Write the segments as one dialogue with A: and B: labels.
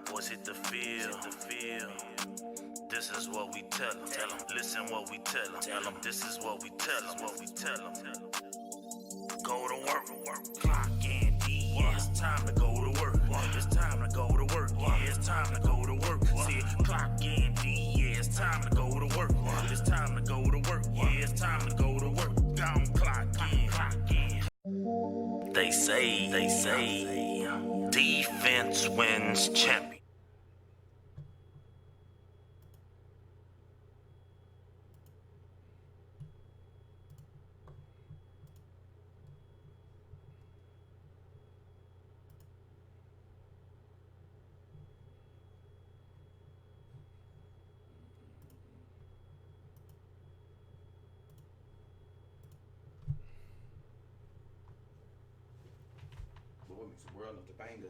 A: Cowboys hit the field. This is what we tell them. Listen what we tell them. This is what we tell them. Go to work. Clock in. Yeah, it's time to go to work. It's time to go to work. Yeah, it's time to go to work. See, clock in. Yeah, it's time to go to work. It's time to go to work. Yeah, it's time to go to work. Gone clock in. They say, defense wins champion.
B: What makes the world of the banger?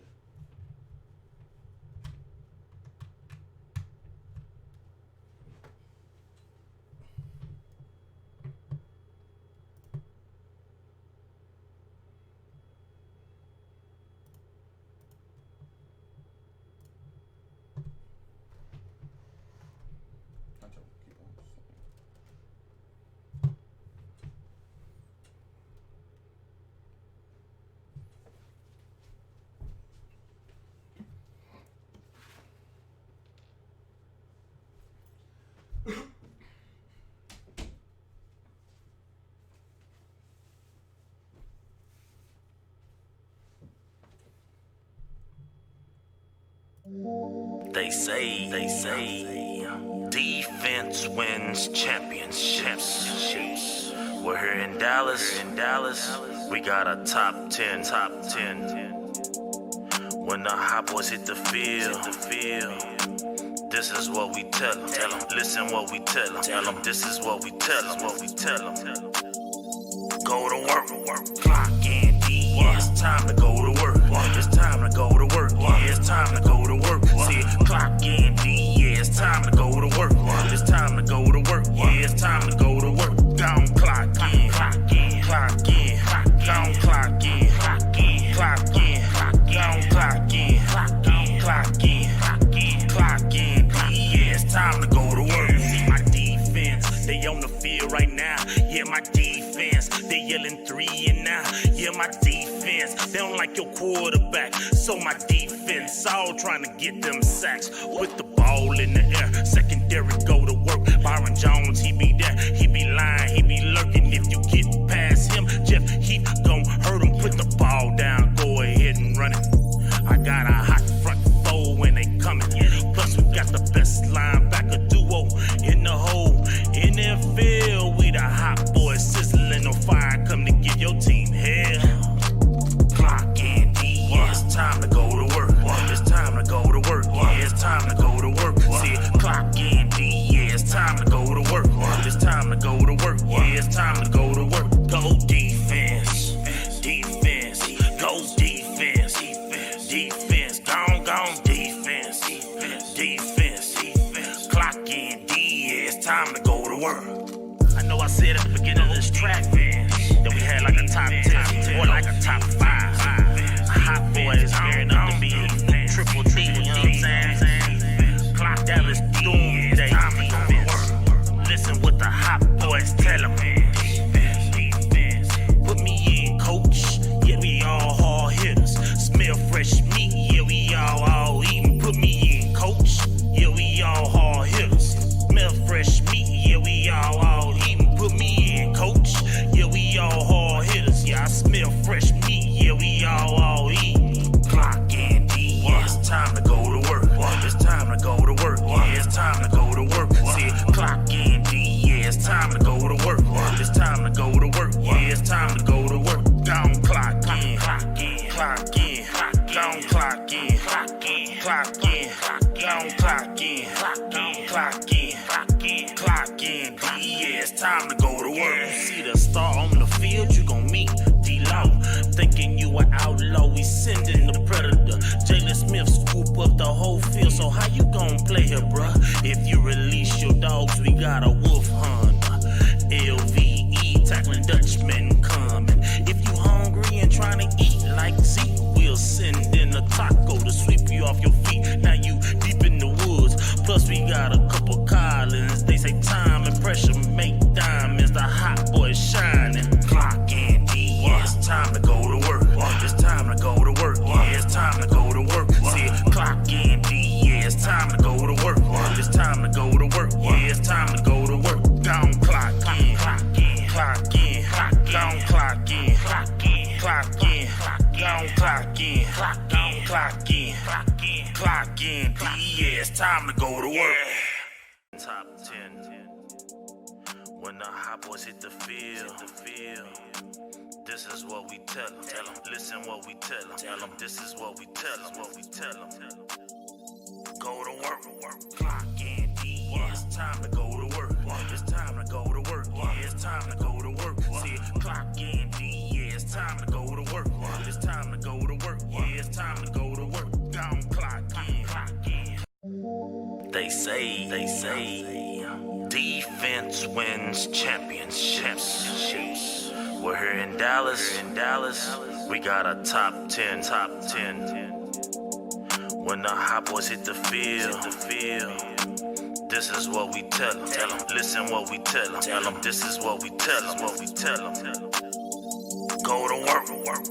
B: Keep on.
A: They say, defense wins championships. We're here in Dallas. We got a top 10. When the hot boys hit the field, this is what we tell them. Listen what we tell them. This is what we tell them. Go to work. Clock in. Yeah, it's time to go to work. It's time to go to work. Yeah, it's time to go to work. See, clock in. Yeah, it's time to go to work. It's time to go to work. Yeah, it's time to go to work. Gone clock in. Gone clock in. Gone clock in. Yeah, it's time to go to work. See my defense, they on the field right now. Yeah, my defense, they yelling 3 and now. Yeah, my defense, they don't like your quarterback. So my defense, all trying to get them sacks. With the ball in the air, secondary go to work. Byron Jones, he be there, he be lying, he be lurking. If you get past him, Jeff Heath gon' hurt him. Put the ball down, go ahead and run it. I got a hot front four when they coming. Plus we got the best linebacker duo in the whole NFL. We the hot boys sizzling on fire, come to give your team hell. Clock in, yeah, it's time to go to work. It's time to go to work. Yeah, it's time to go to work. See, clock in, yeah, it's time to go to work. It's time to go to work. Yeah, it's time to go to work. Go defense, go defense, gone defense, clock in, yeah, it's time to go to work. I know I said at the beginning of this track, man, that we had like a top 10 or like a top 5. Hot boys gearing up to be triple D, you know what I'm saying? Clock Dallas doomsday. Time to go to work. Listen what the hot boys tell them, man. Put me in, coach. Yeah, we all hard hitters. Smell fresh meat. Yeah, we all eating. Put me in, coach. Yeah, we all hard hitters. Smell fresh meat. Yeah, we all eating. Put me in, coach. Yeah, we all hard hitters. Yeah, I smell fresh meat. Yeah, we all eating. Clock in, yeah, it's time to go to work. It's time to go to work. Yeah, it's time to go to work. See, clock in, yeah, it's time to go to work. It's time to go to work. Yeah, it's time to go to work. Gone clock in. Gone clock in. Gone clock in. Yeah, it's time to go to work. See the star on the field, you gon' meet D-Law. Thinking you an outlaw, we sending the predator. Jalen Smith scoop up the whole field, so how you gon' play here, bruh? If you release your dogs, we got a wolf hunter. LVE tackling Dutchman coming. If you hungry and trying to eat like Zeke, we'll send in a taco to sweep you off your feet. Now you deep in the woods. Plus we got a couple Collins. They say time and pressure make diamonds. The hot boy shining. Clock in, D. Yeah, it's time to go to work. It's time to go to work. Yeah, it's time to go to work. See, clock in, D. Yeah, it's time to go to work. It's time to go to work. Yeah, it's time to go to work. Down, clock in, clock in, clock in, down, clock in, clock in, clock in, down, clock in, clock in, clock in, clock in, D. Yeah, it's time to go to work. Top 10. When the hot boys hit the field, this is what we tell them. Listen what we tell them. This is what we tell them. Go to work. Clock in, D. Yeah, it's time to go to work. It's time to go to work. Yeah, it's time to go to work. See, clock in, D. Yeah, it's time to go to work. It's time to go to work. Yeah, it's time to go to work. Down, clock in. They say, defense wins championships. We're here in Dallas. We got a top 10. When the hot boys hit the field, this is what we tell them. Listen what we tell them. This is what we tell them. Go to work.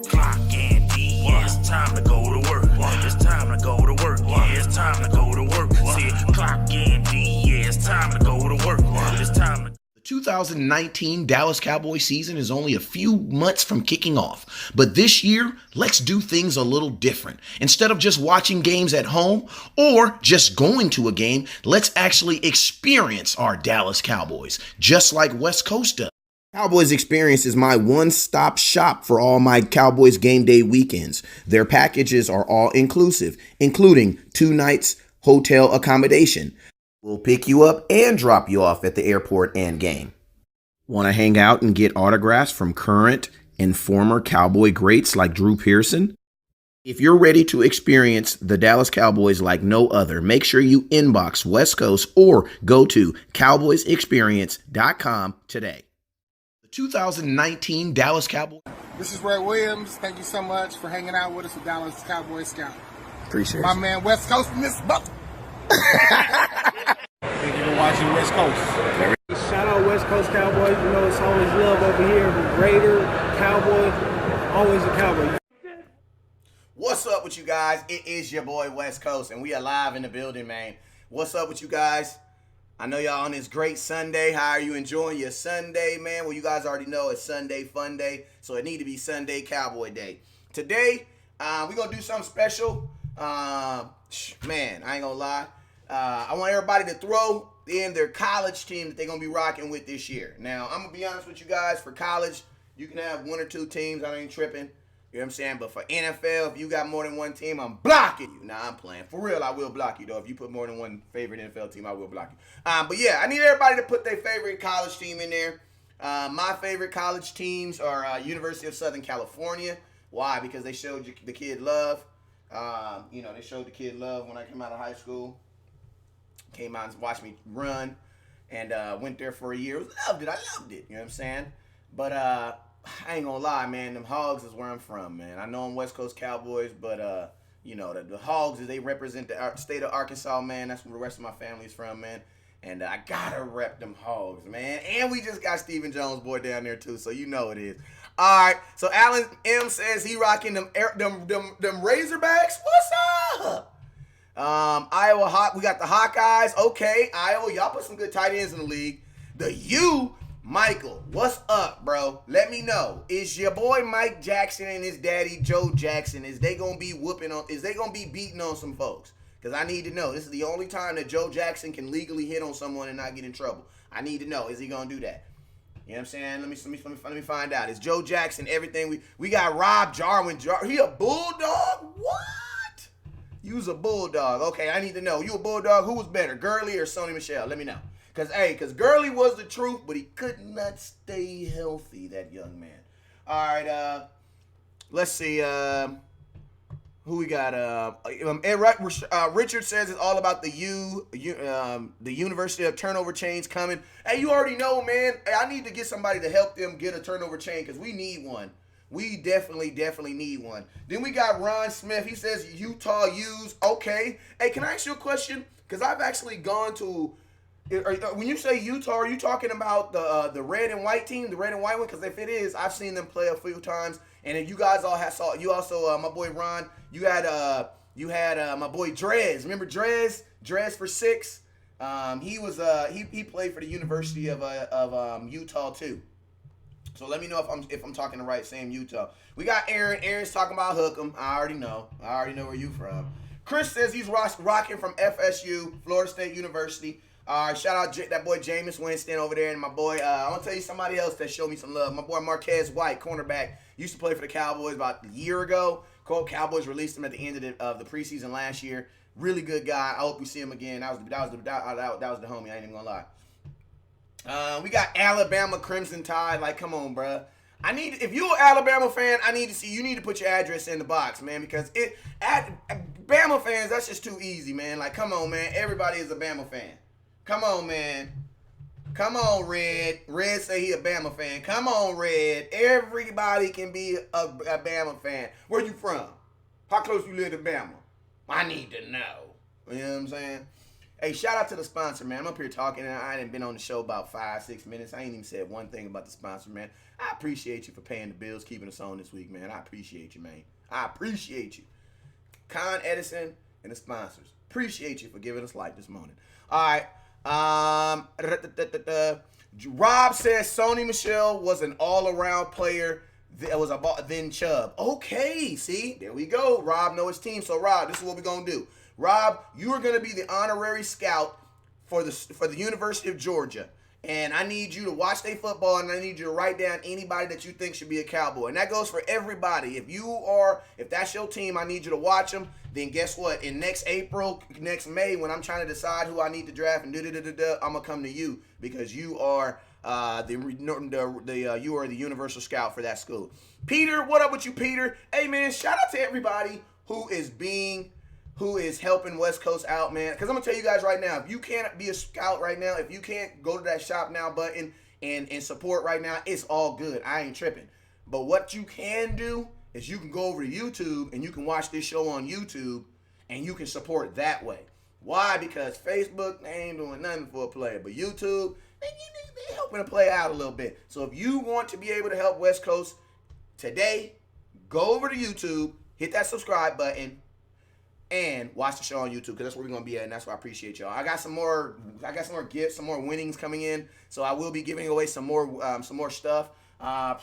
A: Clock in, D. Yeah, it's time to go to work. It's time to go to work. Yeah, it's time to go to work. See, clock in, D. Yeah, it's time to go to work. It's time to.
C: The 2019 Dallas Cowboys season is only a few months from kicking off, but this year, let's do things a little different. Instead of just watching games at home or just going to a game, let's actually experience our Dallas Cowboys, just like West Coast does. Cowboys Experience is my one-stop shop for all my Cowboys game day weekends. Their packages are all inclusive, including 2 nights hotel accommodation. We'll pick you up and drop you off at the airport and game. Want to hang out and get autographs from current and former Cowboy greats like Drew Pearson? If you're ready to experience the Dallas Cowboys like no other, make sure you inbox West Coast or go to cowboysexperience.com today. The 2019 Dallas Cowboys.
D: This is Ray Williams. Thank you so much for hanging out with us at Dallas Cowboy Scout.
C: Appreciate
D: My
C: it.
D: man West Coast in this buck.
E: Thank you for watching West Coast. Shout out West Coast Cowboys. You know it's always love over here. Raider, Cowboy, always a Cowboy.
C: What's up with you guys? It is your boy West Coast, and we are live in the building, man. What's up with you guys? I know y'all on this great Sunday. How are you enjoying your Sunday, man? Well, you guys already know it's Sunday Fun Day, so it need to be Sunday Cowboy Day. Today, we're going to do something special. Man, I ain't going to lie. I want everybody to throw in their college team that they're going to be rocking with this year. Now, I'm going to be honest with you guys. For college, you can have 1 or 2 teams. I ain't tripping. You know what I'm saying? But for NFL, if you got more than 1 team, I'm blocking you. Nah, I'm playing. For real, I will block you, though. If you put more than 1 favorite NFL team, I will block you. But yeah, I need everybody to put their favorite college team in there. My favorite college teams are University of Southern California. Why? Because they showed the kid love. They showed the kid love when I came out of high school. Came out and watched me run. And went there for a year. I loved it. You know what I'm saying? But I ain't gonna lie, man. Them Hogs is where I'm from, man. I know I'm West Coast Cowboys, but the Hogs, they represent the state of Arkansas, man. That's where the rest of my family's from, man. And I gotta rep them Hogs, man. And we just got Stephen Jones' boy down there too, so you know it is. All right. So Alan M says he rocking them Razorbacks. What's up? Iowa Hawk. We got the Hawkeyes. Okay, Iowa. Y'all put some good tight ends in the league. The U. Michael, what's up, bro? Let me know. Is your boy Mike Jackson and his daddy Joe Jackson, is they gonna be beating on some folks? Because I need to know. This is the only time that Joe Jackson can legally hit on someone and not get in trouble. I need to know. Is he gonna do that? You know what I'm saying? Let me find out. Is Joe Jackson everything? We got Rob Jarwin. He a bulldog? What? You's a bulldog. Okay, I need to know. You a bulldog? Who was better, Gurley or Sony Michel? Let me know. Because Gurley was the truth, but he could not stay healthy, that young man. All right, let's see. Who we got? Richard says it's all about the University of Turnover Chains coming. Hey, you already know, man. Hey, I need to get somebody to help them get a turnover chain because we need one. We definitely need one. Then we got Ron Smith. He says Utah U's. Okay. Hey, can I ask you a question? Because I've actually gone to. When you say Utah, are you talking about the red and white team, the red and white one? Because if it is, I've seen them play a few times. And if you guys all saw, you also my boy Ron, you had my boy Drez. Remember Drez? Drez for 6. He was he played for the University of Utah too. So let me know if I'm talking the right same Utah. We got Aaron. Aaron's talking about Hook'em. I already know where you from. Chris says he's rocking from FSU, Florida State University. Shout out that boy Jameis Winston over there, and my boy. I want to tell you somebody else that showed me some love. My boy Marquez White, cornerback, used to play for the Cowboys about a year ago. Cowboys released him at the end of the preseason last year. Really good guy. I hope we see him again. That was the homie. I ain't even gonna lie. We got Alabama Crimson Tide. Like, come on, bruh. If you're an Alabama fan, you need to put your address in the box, man, because Bama fans, that's just too easy, man. Like, come on, man. Everybody is a Bama fan. Come on, man. Come on, Red. Red say he a Bama fan. Come on, Red. Everybody can be a Bama fan. Where you from? How close you live to Bama? I need to know. You know what I'm saying? Hey, shout out to the sponsor, man. I'm up here talking, and I ain't been on the show about 5-6 minutes. I ain't even said one thing about the sponsor, man. I appreciate you for paying the bills, keeping us on this week, man. I appreciate you, man. I appreciate you. Con Edison and the sponsors. Appreciate you for giving us light this morning. All right. Rob says Sony Michel was an all-around player. That was then Chubb. Okay, see, there we go. Rob knows his team. So Rob, this is what we're gonna do. Rob, you are gonna be the honorary scout for the University of Georgia, and I need you to watch their football, and I need you to write down anybody that you think should be a Cowboy, and that goes for everybody. If that's your team, I need you to watch them. Then guess what? In next May, when I'm trying to decide who I need to draft and I'm gonna come to you because you are you are the universal scout for that school. Peter, what up with you, Peter? Hey man, shout out to everybody who is helping West Coast out, man. Because I'm gonna tell you guys right now, if you can't be a scout right now, if you can't go to that shop now button and support right now, it's all good. I ain't tripping. But what you can do is you can go over to YouTube and you can watch this show on YouTube and you can support that way. Why? Because Facebook, they ain't doing nothing for a player. But YouTube, they helping a play out a little bit. So if you want to be able to help West Coast today, go over to YouTube, hit that subscribe button, and watch the show on YouTube, because that's where we're gonna be at, and that's why I appreciate y'all. I got some more gifts, some more winnings coming in, so I will be giving away some more stuff.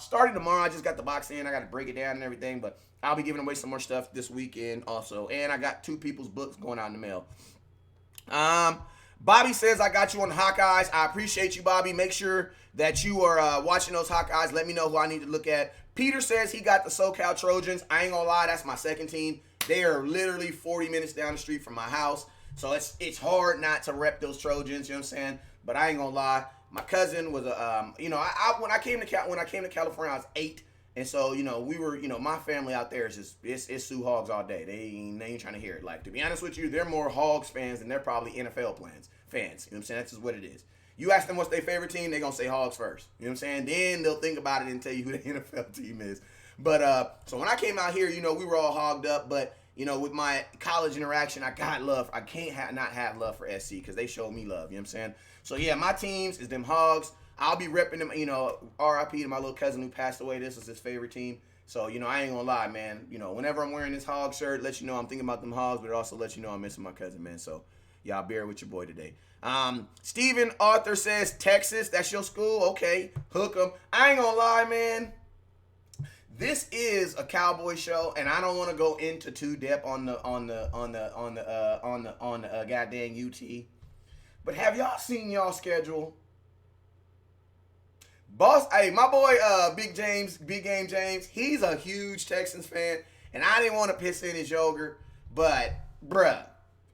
C: Starting tomorrow, I just got the box in. I got to break it down and everything, but I'll be giving away some more stuff this weekend also. And I got 2 people's books going out in the mail. Bobby says, I got you on Hawkeyes. I appreciate you, Bobby. Make sure that you are watching those Hawkeyes. Let me know who I need to look at. Peter says he got the SoCal Trojans. I ain't gonna lie, that's my second team. They are literally 40 minutes down the street from my house. So it's hard not to rep those Trojans, you know what I'm saying? But I ain't gonna lie. My cousin was when I came to California, I was 8, and so we were my family out there is just it's Sioux Hogs all day. They ain't trying to hear it. Like, to be honest with you, they're more Hogs fans than they're probably NFL fans. You know what I'm saying? That's just what it is. You ask them what's their favorite team, they're gonna say Hogs first. You know what I'm saying? Then they'll think about it and tell you who the NFL team is. But so when I came out here, we were all hogged up, but with my college interaction, I got love. I can't not have love for SC because they showed me love. You know what I'm saying? So, yeah, my teams is them Hogs. I'll be repping them, RIP to my little cousin who passed away. This was his favorite team. So, I ain't going to lie, man. Whenever I'm wearing this Hog shirt, let you know I'm thinking about them Hogs, but it also lets you know I'm missing my cousin, man. So, y'all bear with your boy today. Stephen Arthur says, Texas, that's your school? Okay, hook 'em. I ain't going to lie, man. This is a Cowboy show, and I don't want to go into too depth on the goddamn UT. But have y'all seen y'all schedule? Boss, hey, my boy Big Game James, he's a huge Texans fan, and I didn't want to piss in his yogurt, but bruh,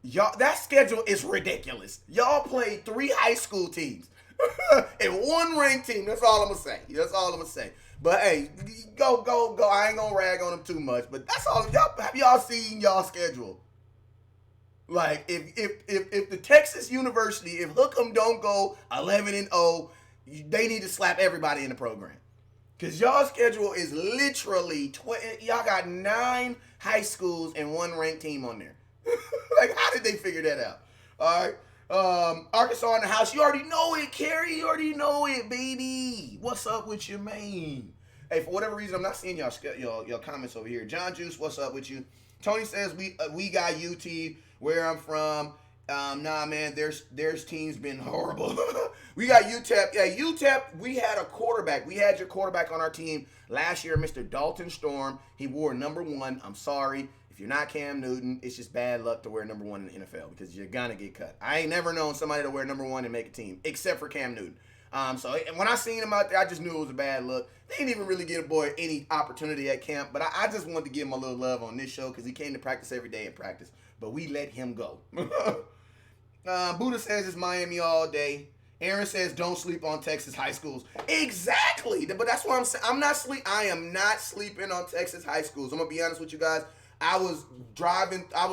C: y'all, that schedule is ridiculous. Y'all played 3 high school teams and 1 ranked team. That's all I'm gonna say. But hey, go. I ain't gonna rag on them too much, but that's all. Have y'all seen y'all schedule? Like, if the Texas University, if Hook'em don't go 11-0, they need to slap everybody in the program. Because y'all schedule is literally, y'all got 9 high schools and 1 ranked team on there. Like, how did they figure that out? All right. Arkansas in the house. You already know it, Carrie. You already know it, baby. What's up with you, man? Hey, for whatever reason, I'm not seeing y'all comments over here. John Juice, what's up with you? Tony says we got UT where I'm from. Nah, man, there's teams been horrible. We got UTEP. Yeah, UTEP, we had a quarterback. We had your quarterback on our team last year, Mr. Dalton Storm. He wore number 1. I'm sorry. If you're not Cam Newton, it's just bad luck to wear number 1 in the NFL because you're going to get cut. I ain't never known somebody to wear number 1 and make a team, except for Cam Newton. So when I seen him out there, I just knew it was a bad look. They didn't even really get a boy any opportunity at camp, but I just wanted to give him a little love on this show because he came to practice every day in practice, but we let him go. Buddha says it's Miami all day. Aaron says don't sleep on Texas high schools. Exactly, but that's what I'm saying. I am not sleeping on Texas high schools. I'm gonna be honest with you guys. I was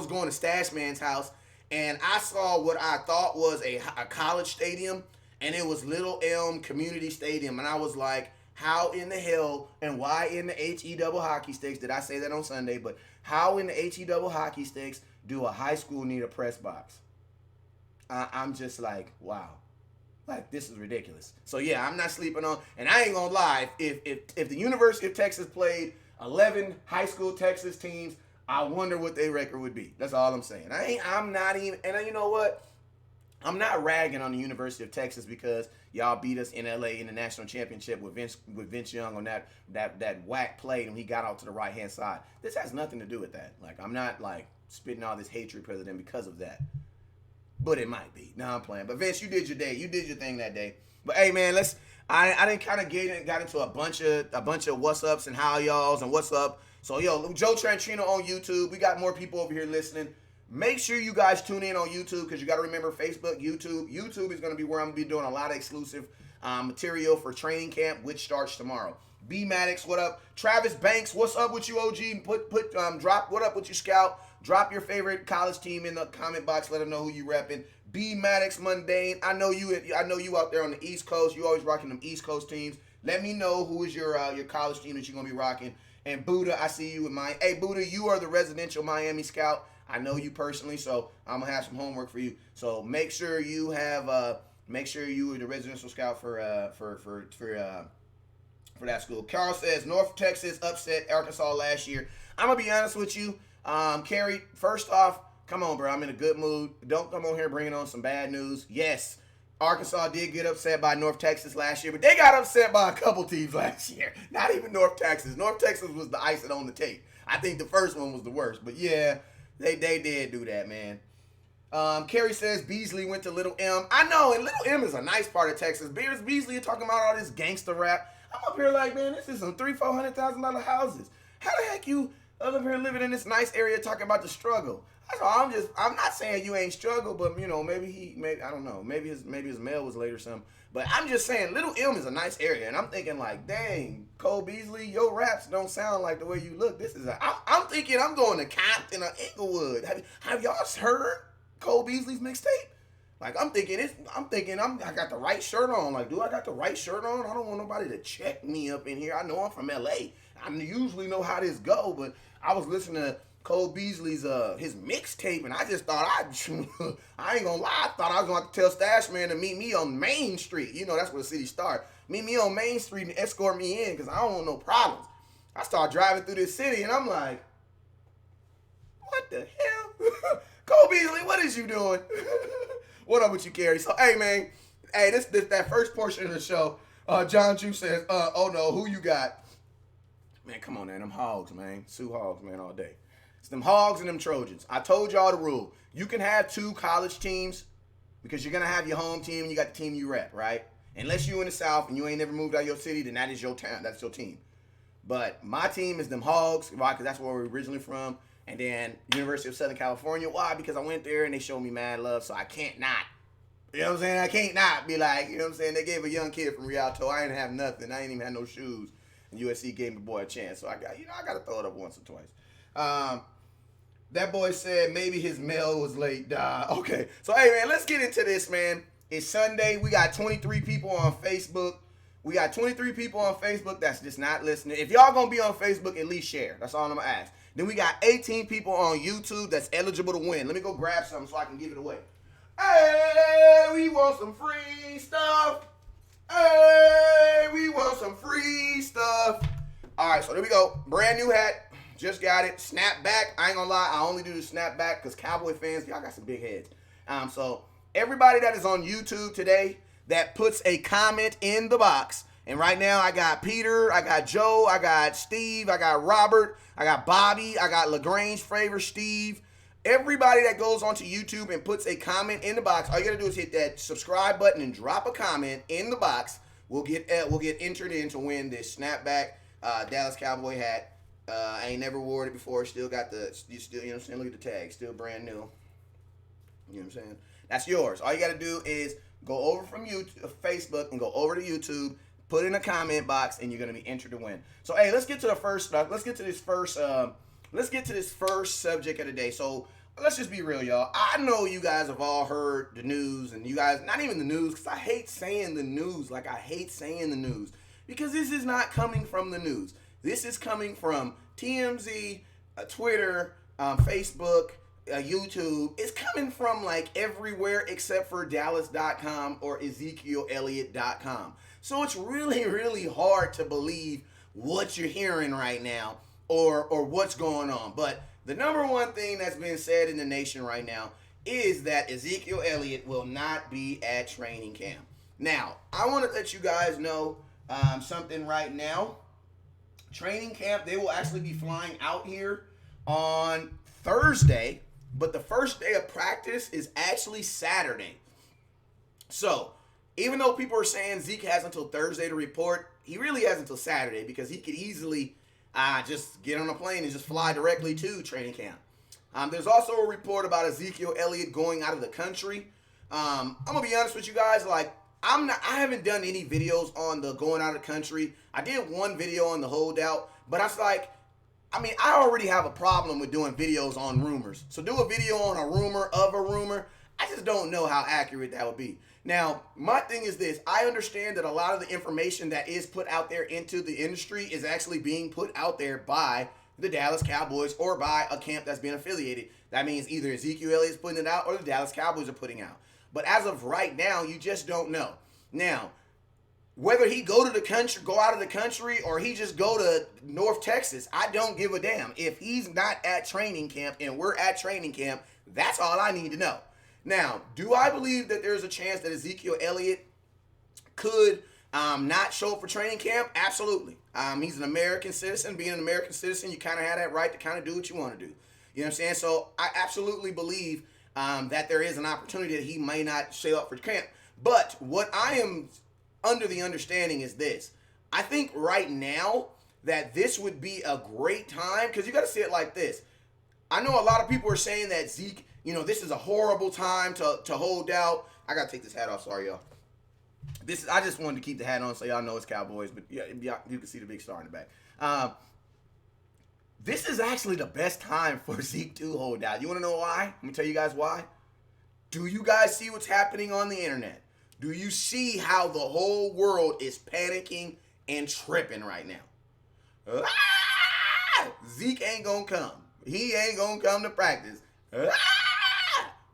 C: going to Stash Man's house, and I saw what I thought was a college stadium, and it was Little Elm Community Stadium, and I was like, how in the hell and why in the HE double hockey sticks, did I say that on Sunday, but how in the HE double hockey sticks do a high school need a press box? I'm just like, wow. Like, this is ridiculous. So, yeah, I'm not sleeping on, and I ain't gonna lie, if the University of Texas played 11 high school Texas teams, I wonder what their record would be. That's all I'm saying. I'm not even, and you know what? I'm not ragging on the University of Texas because y'all beat us in LA in the national championship with Vince Young on that whack play when he got out to the right hand side. This has nothing to do with that. Like, I'm not like spitting all this hatred because of them because of that. But it might be. No, I'm playing. But Vince, you did your day. You did your thing that day. But hey, man, I didn't kind of got into a bunch of what's ups and how y'alls and what's up. So yo, Joe Trantrino on YouTube. We got more people over here listening. Make sure you guys tune in on YouTube because you got to remember Facebook, YouTube. YouTube is going to be where I'm going to be doing a lot of exclusive material for training camp, which starts tomorrow. B Maddox, what up? Travis Banks, what's up with you, OG? Drop what up with you, Scout? Drop your favorite college team in the comment box. Let them know who you repping. B Maddox Mundane, I know you out there on the East Coast. You always rocking them East Coast teams. Let me know who is your college team that you're gonna be rocking. And Buddha, I see you with mine. Hey Buddha, you are the residential Miami scout. I know you personally, so I'm gonna have some homework for you. So make sure you are the residential scout for that school. Carl says North Texas upset Arkansas last year. I'm gonna be honest with you. Carrie, first off, come on, bro. I'm in a good mood. Don't come on here bringing on some bad news. Yes, Arkansas did get upset by North Texas last year, but they got upset by a couple teams last year. Not even North Texas. North Texas was the icing on the cake. I think the first one was the worst, but yeah, they did do that, man. Carrie says Beasley went to Little M. I know, and Little M is a nice part of Texas. Beasley talking about all this gangster rap. I'm up here like, man, this is some $300,000-$400,000 houses. How the heck you up here living in this nice area talking about the struggle? That's all. I'm not saying you ain't struggle, but you know, maybe I don't know, maybe his mail was late or something. But I'm just saying, Little M is a nice area, and I'm thinking like, dang, Cole Beasley, your raps don't sound like the way you look. I'm thinking I'm going to Compton or Inglewood. Have y'all heard Cole Beasley's mixtape? Like, I got the right shirt on. Like, do I got the right shirt on? I don't want nobody to check me up in here. I know I'm from LA. I usually know how this go, but I was listening to Cole Beasley's his mixtape, and I just thought I ain't gonna lie, I thought I was gonna have to tell Stash Man to meet me on Main Street. You know, that's where the city started. Meet me on Main Street and escort me in, because I don't want no problems. I start driving through this city, and I'm like, what the hell? Cole Beasley, what is you doing? What up with you, Carrie? So, hey, man, this that first portion of the show, John Juice says, oh, no, who you got? Man, come on, man, them hogs, man. Sioux hogs, man, all day. It's them hogs and them Trojans. I told y'all the rule. You can have 2 college teams because you're going to have your home team and you got the team you rep, right? Unless you in the South and you ain't never moved out of your city, then that is your town. That's your team. But my team is them hogs, right? Because that's where we're originally from. And then University of Southern California. Why? Because I went there and they showed me mad love, so I can't not. You know what I'm saying? I can't not be like, you know what I'm saying? They gave a young kid from Rialto. I didn't have nothing. I ain't even had no shoes. And USC gave my boy a chance. So I got to throw it up once or twice. That boy said maybe his mail was late. Okay. So, hey, man, let's get into this, man. It's Sunday. We got 23 people on Facebook. We got 23 people on Facebook that's just not listening. If y'all gonna be on Facebook, at least share. That's all I'm gonna ask. Then we got 18 people on YouTube that's eligible to win. Let me go grab something so I can give it away. Hey, we want some free stuff. Hey, we want some free stuff. All right, so there we go. Brand new hat. Just got it. Snap back. I ain't gonna lie. I only do the snap back because Cowboy fans, y'all got some big heads. So everybody that is on YouTube today that puts a comment in the box, and right now I got Peter, I got Joe, I got Steve, I got Robert, I got Bobby, I got LaGrange Favor, Steve. Everybody that goes onto YouTube and puts a comment in the box, all you gotta do is hit that subscribe button and drop a comment in the box. We'll get entered in to win this snapback Dallas Cowboy hat. I ain't never wore it before. Still got you know what I'm saying? Look at the tag, still brand new. You know what I'm saying? That's yours. All you gotta do is go over from YouTube, Facebook, and go over to YouTube. Put in a comment box, and you're gonna be entered to win. So, hey, let's get to the first stuff. Let's get to this first. Let's get to this first subject of the day. So, let's just be real, y'all. I know you guys have all heard the news, and you guys, not even the news, because I hate saying the news. Like, I hate saying the news because this is not coming from the news. This is coming from TMZ, Twitter, Facebook, YouTube. It's coming from like everywhere except for Dallas.com or EzekielElliott.com. So it's really, really hard to believe what you're hearing right now or what's going on. But the number one thing that's been said in the nation right now is that Ezekiel Elliott will not be at training camp. Now, I want to let you guys know something right now. Training camp, they will actually be flying out here on Thursday, but the first day of practice is actually Saturday. So, even though people are saying Zeke has until Thursday to report, he really has until Saturday because he could easily just get on a plane and just fly directly to training camp. There's also a report about Ezekiel Elliott going out of the country. I'm going to be honest with you guys, like, I haven't done any videos on the going out of the country. I did one video on the holdout, but I was like, I already have a problem with doing videos on rumors. So do a video on a rumor of a rumor. I just don't know how accurate that would be. Now, my thing is this. I understand that a lot of the information that is put out there into the industry is actually being put out there by the Dallas Cowboys or by a camp that's being affiliated. That means either Ezekiel Elliott's putting it out or the Dallas Cowboys are putting out. But as of right now, you just don't know. Now, whether he go out of the country, or he just go to North Texas, I don't give a damn. If he's not at training camp and we're at training camp, that's all I need to know. Now, do I believe that there's a chance that Ezekiel Elliott could not show up for training camp? Absolutely. He's an American citizen. Being an American citizen, you kind of have that right to kind of do what you want to do. You know what I'm saying? So I absolutely believe that there is an opportunity that he may not show up for camp. But what I am under the understanding is this. I think right now that this would be a great time, because you got to see it like this. I know a lot of people are saying that Zeke, this is a horrible time to hold out. I got to take this hat off. Sorry, y'all. I just wanted to keep the hat on so y'all know it's Cowboys, but yeah, you can see the big star in the back. This is actually the best time for Zeke to hold out. You want to know why? Let me tell you guys why. Do you guys see what's happening on the internet? Do you see how the whole world is panicking and tripping right now? Zeke ain't gonna come. He ain't gonna come to practice.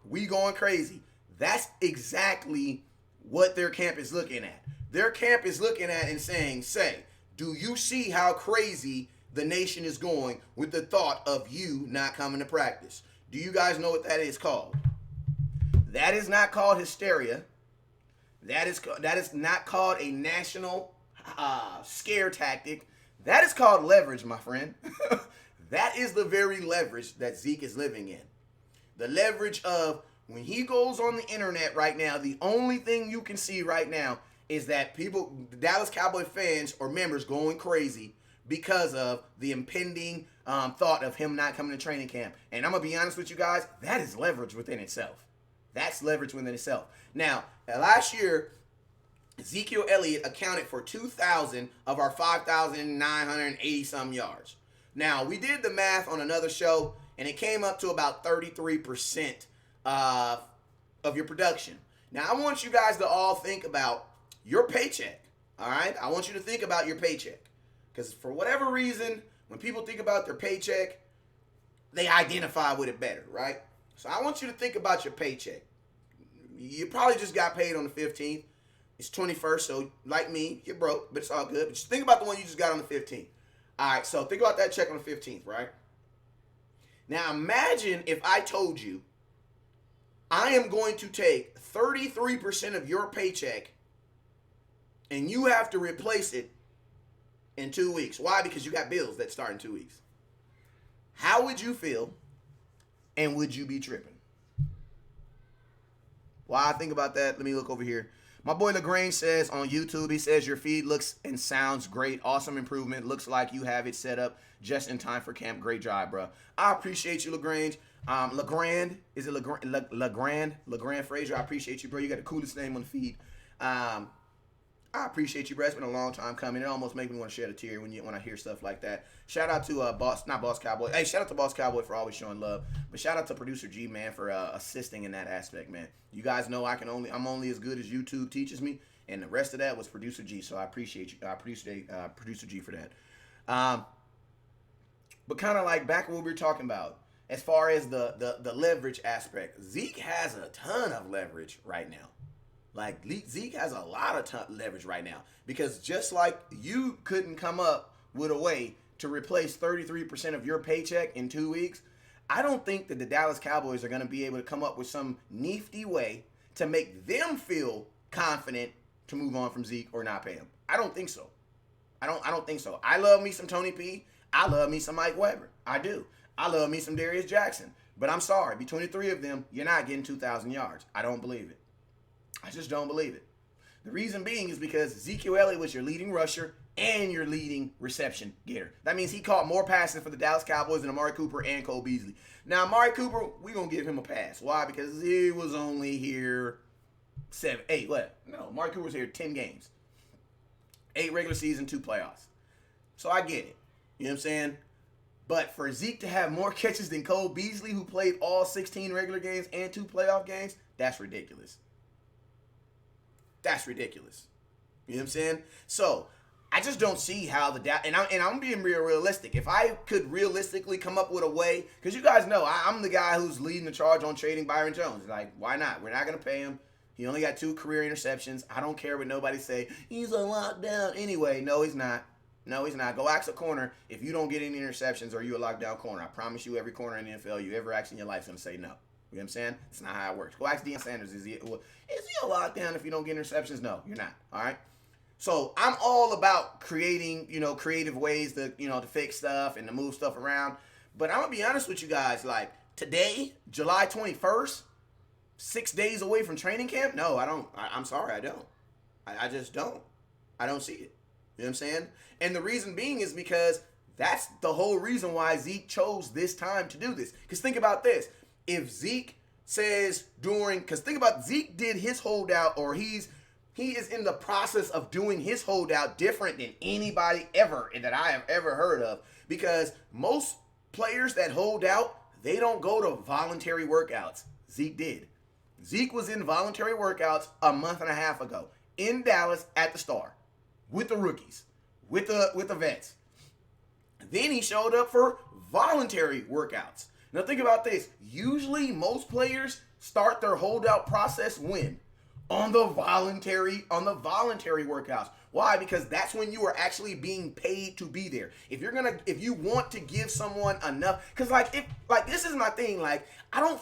C: We going crazy. That's exactly what their camp is looking at. Their camp is looking at and saying, do you see how crazy the nation is going with the thought of you not coming to practice? Do you guys know what that is called? That is not called hysteria. That is not called a national scare tactic. That is called leverage, my friend. That is the very leverage that Zeke is living in. The leverage of when he goes on the internet right now, the only thing you can see right now is that the Dallas Cowboy fans or members going crazy because of the impending thought of him not coming to training camp. And I'm going to be honest with you guys, that is leverage within itself. That's leverage within itself. Now, last year, Ezekiel Elliott accounted for 2,000 of our 5,980-some yards. Now, we did the math on another show, and it came up to about 33% of your production. Now, I want you guys to all think about your paycheck. All right? I want you to think about your paycheck. Because for whatever reason, when people think about their paycheck, they identify with it better, right? So I want you to think about your paycheck. You probably just got paid on the 15th. It's 21st, so like me, you're broke, but it's all good. But just think about the one you just got on the 15th. All right, so think about that check on the 15th, right? Now imagine if I told you I am going to take 33% of your paycheck and you have to replace it in 2 weeks. Why? Because you got bills that start in 2 weeks. How would you feel, and would you be tripping? While I think about that, let me look over here. My boy LaGrange says on YouTube, he says, your feed looks and sounds great. Awesome improvement. Looks like you have it set up just in time for camp. Great job, bro. I appreciate you, LaGrange. LeGrand, is it LeGrand Frazier? I appreciate you, bro. You got the coolest name on the feed. I appreciate you, bro. It's been a long time coming. It almost makes me want to shed a tear when I hear stuff like that. Shout out to Boss Cowboy. Hey, shout out to Boss Cowboy for always showing love. But shout out to Producer G, man, for assisting in that aspect, man. You guys know I'm only as good as YouTube teaches me, and the rest of that was Producer G. So I appreciate you. I appreciate Producer G for that. But kind of like back when we were talking about, as far as the leverage aspect, Zeke has a ton of leverage right now. Like, Zeke has a lot of leverage right now, because just like you couldn't come up with a way to replace 33% of your paycheck in 2 weeks, I don't think that the Dallas Cowboys are going to be able to come up with some nifty way to make them feel confident to move on from Zeke or not pay him. I don't think so. I don't think so. I love me some Tony P. I love me some Mike Weber. I do. I love me some Darius Jackson. But I'm sorry, between the three of them, you're not getting 2,000 yards. I don't believe it. I just don't believe it. The reason being is because Ezekiel Elliott was your leading rusher and your leading reception getter. That means he caught more passes for the Dallas Cowboys than Amari Cooper and Cole Beasley. Now, Amari Cooper, we're going to give him a pass. Why? Because he was only here Amari Cooper was here 10 games. 8 regular season, 2 playoffs. So I get it. You know what I'm saying? But for Zeke to have more catches than Cole Beasley, who played all 16 regular games and 2 playoff games, that's ridiculous. That's ridiculous. You know what I'm saying? So I just don't see how and I'm being realistic. If I could realistically come up with a way, because you guys know I'm the guy who's leading the charge on trading Byron Jones. Like, why not? We're not going to pay him. He only got 2 career interceptions. I don't care what nobody say. He's a lockdown. Anyway, no, he's not. No, he's not. Go ask a corner if you don't get any interceptions or you're a lockdown corner. I promise you, every corner in the NFL you ever asked in your life is going to say no. You know what I'm saying? It's not how it works. Go ask Deion Sanders. Is he a lockdown if you don't get interceptions? No, you're not. All right? So I'm all about creating, creative ways to, to fix stuff and to move stuff around. But I'm going to be honest with you guys. Like, today, July 21st, 6 days away from training camp? No, I don't. I'm sorry, I don't. I just don't. I don't see it. You know what I'm saying? And the reason being is because that's the whole reason why Zeke chose this time to do this. Because think about this. If Zeke says because think about Zeke did his holdout, or he is in the process of doing his holdout different than anybody ever that I have ever heard of. Because most players that hold out, they don't go to voluntary workouts. Zeke did. Zeke was in voluntary workouts a month and a half ago in Dallas at the Star with the rookies, with the vets. Then he showed up for voluntary workouts. Now think about this. Usually most players start their holdout process when? On the voluntary workouts. Why? Because that's when you are actually being paid to be there. If you want to give someone enough, because this is my thing. Like, this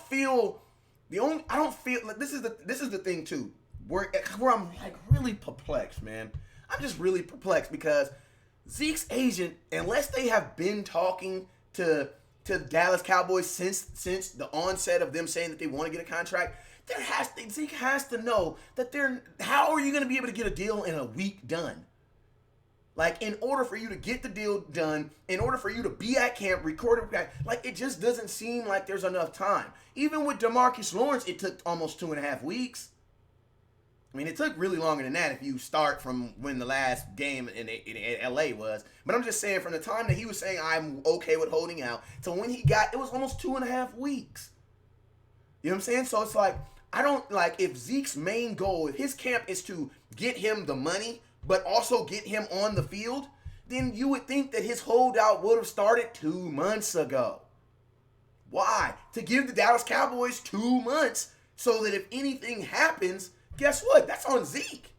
C: is the thing too. Where I'm like really perplexed, man. I'm just really perplexed because Zeke's agent, unless they have been talking to the Dallas Cowboys since the onset of them saying that they want to get a contract, Zeke has to know that how are you going to be able to get a deal in a week done? Like, in order for you to get the deal done, in order for you to be at camp, recording, like, it just doesn't seem like there's enough time. Even with DeMarcus Lawrence, it took almost 2.5 weeks. I mean, it took really longer than that if you start from when the last game in LA was. But I'm just saying, from the time that he was saying I'm okay with holding out to when he got, it was almost 2.5 weeks. You know what I'm saying? So it's like, I don't, like, if Zeke's main goal, if his camp is to get him the money, but also get him on the field, then you would think that his holdout would have started 2 months ago. Why? To give the Dallas Cowboys 2 months so that if anything happens, guess what? That's on Zeke.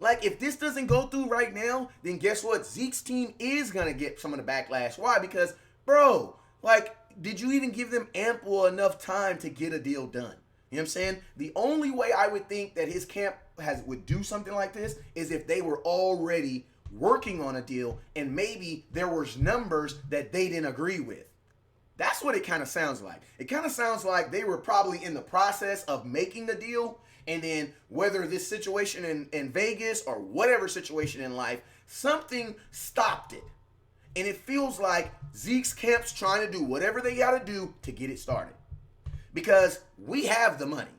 C: Like, if this doesn't go through right now, then guess what? Zeke's team is going to get some of the backlash. Why? Because, bro, like, did you even give them ample enough time to get a deal done? You know what I'm saying? The only way I would think that his camp would do something like this is if they were already working on a deal and maybe there was numbers that they didn't agree with. That's what it kind of sounds like. It kind of sounds like they were probably in the process of making the deal, and then whether this situation in Vegas or whatever situation in life, something stopped it. And it feels like Zeke's camp's trying to do whatever they got to do to get it started. Because we have the money.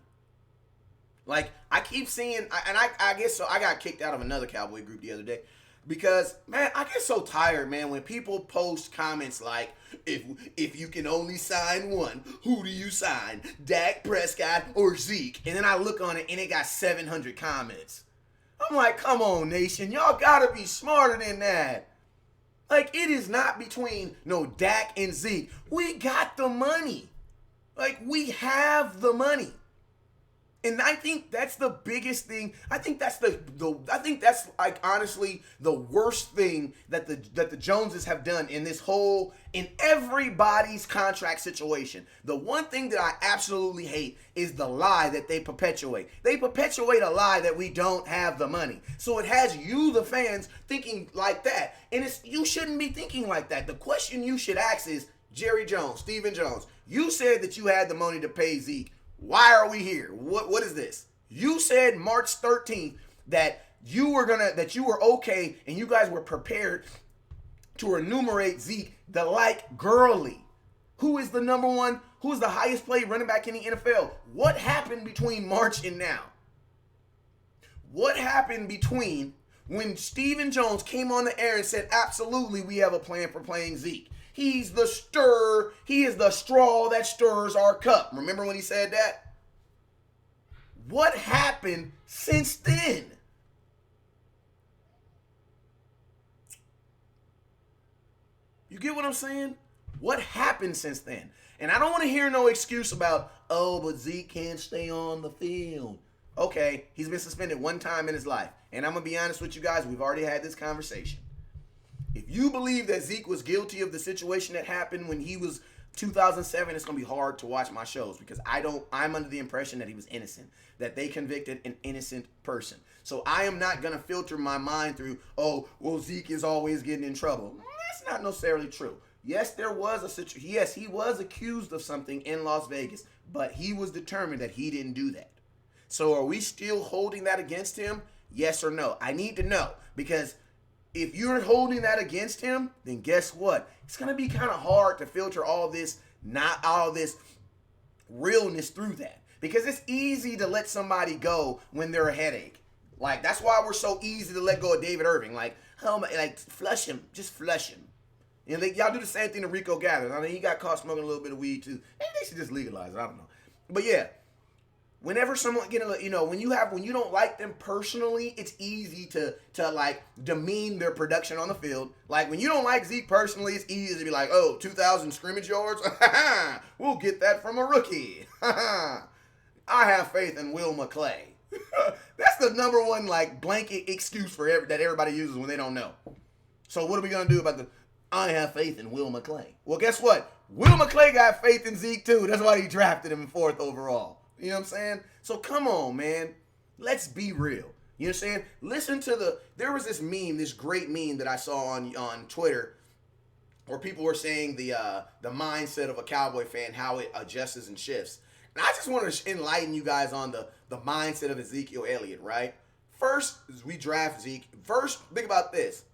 C: Like, I keep seeing, and I guess so, I got kicked out of another Cowboy group the other day. Because, man, I get so tired, man, when people post comments like, if you can only sign one, who do you sign? Dak Prescott or Zeke? And then I look on it and it got 700 comments. I'm like, come on, nation. Y'all gotta be smarter than that. Like, it is not between, no, Dak and Zeke. We got the money. Like, we have the money. And I think that's the biggest thing. I think that's I think that's like honestly the worst thing that the Joneses have done in everybody's contract situation. The one thing that I absolutely hate is the lie that they perpetuate. They perpetuate a lie that we don't have the money. So it has you, the fans, thinking like that. And you shouldn't be thinking like that. The question you should ask is, Jerry Jones, Stephen Jones, you said that you had the money to pay Zeke. Why are we here? What is this? You said March 13th that you were okay and you guys were prepared to enumerate Zeke the like girly. Who is the number one? Who is the highest paid running back in the NFL? What happened between March and now? What happened between when Stephen Jones came on the air and said, absolutely, we have a plan for playing Zeke? He is the straw that stirs our cup. Remember when he said that? What happened since then? You get what I'm saying? What happened since then? And I don't want to hear no excuse about, oh, but Zeke can't stay on the field. Okay, he's been suspended one time in his life. And I'm going to be honest with you guys, we've already had this conversation. If you believe that Zeke was guilty of the situation that happened when he was 2007, it's going to be hard to watch my shows because I'm under the impression that he was innocent, that they convicted an innocent person. So I am not going to filter my mind through, oh, well, Zeke is always getting in trouble. That's not necessarily true. Yes, there was a situation. Yes, he was accused of something in Las Vegas, but he was determined that he didn't do that. So are we still holding that against him? Yes or no? I need to know because if you're holding that against him, then guess what? It's going to be kind of hard to filter all this realness through that. Because it's easy to let somebody go when they're a headache. Like, that's why we're so easy to let go of David Irving. Like, flush him. Just flush him. You know, y'all do the same thing to Rico Gathers. I mean, he got caught smoking a little bit of weed, too. Maybe they should just legalize it. I don't know. But, yeah. Whenever someone, when you don't like them personally, it's easy to like demean their production on the field. Like when you don't like Zeke personally, it's easy to be like, oh, 2,000 scrimmage yards? We'll get that from a rookie. I have faith in Will McClay. That's the number one like blanket excuse that everybody uses when they don't know. So what are we going to do about I have faith in Will McClay? Well, guess what? Will McClay got faith in Zeke too. That's why he drafted him in 4th overall. You know what I'm saying? So come on, man. Let's be real. You know what I'm saying? Listen to there was this meme, this great meme that I saw on Twitter where people were saying the mindset of a Cowboy fan, how it adjusts and shifts. And I just want to enlighten you guys on the mindset of Ezekiel Elliott, right? First, we draft Zeke. First, think about this.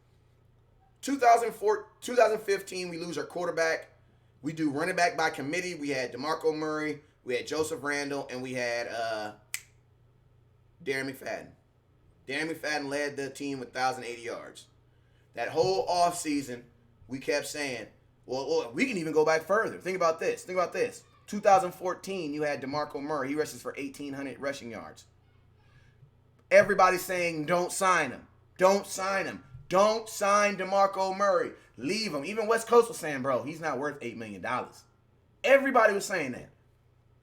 C: 2015, we lose our quarterback. We do running back by committee. We had DeMarco Murray. We had Joseph Randall, and we had Darren McFadden. Darren McFadden led the team with 1,080 yards. That whole offseason, we kept saying, well, we can even go back further. Think about this. 2014, you had DeMarco Murray. He rushes for 1,800 rushing yards. Everybody's saying, don't sign him. Don't sign him. Don't sign DeMarco Murray. Leave him. Even West Coast was saying, bro, he's not worth $8 million. Everybody was saying that.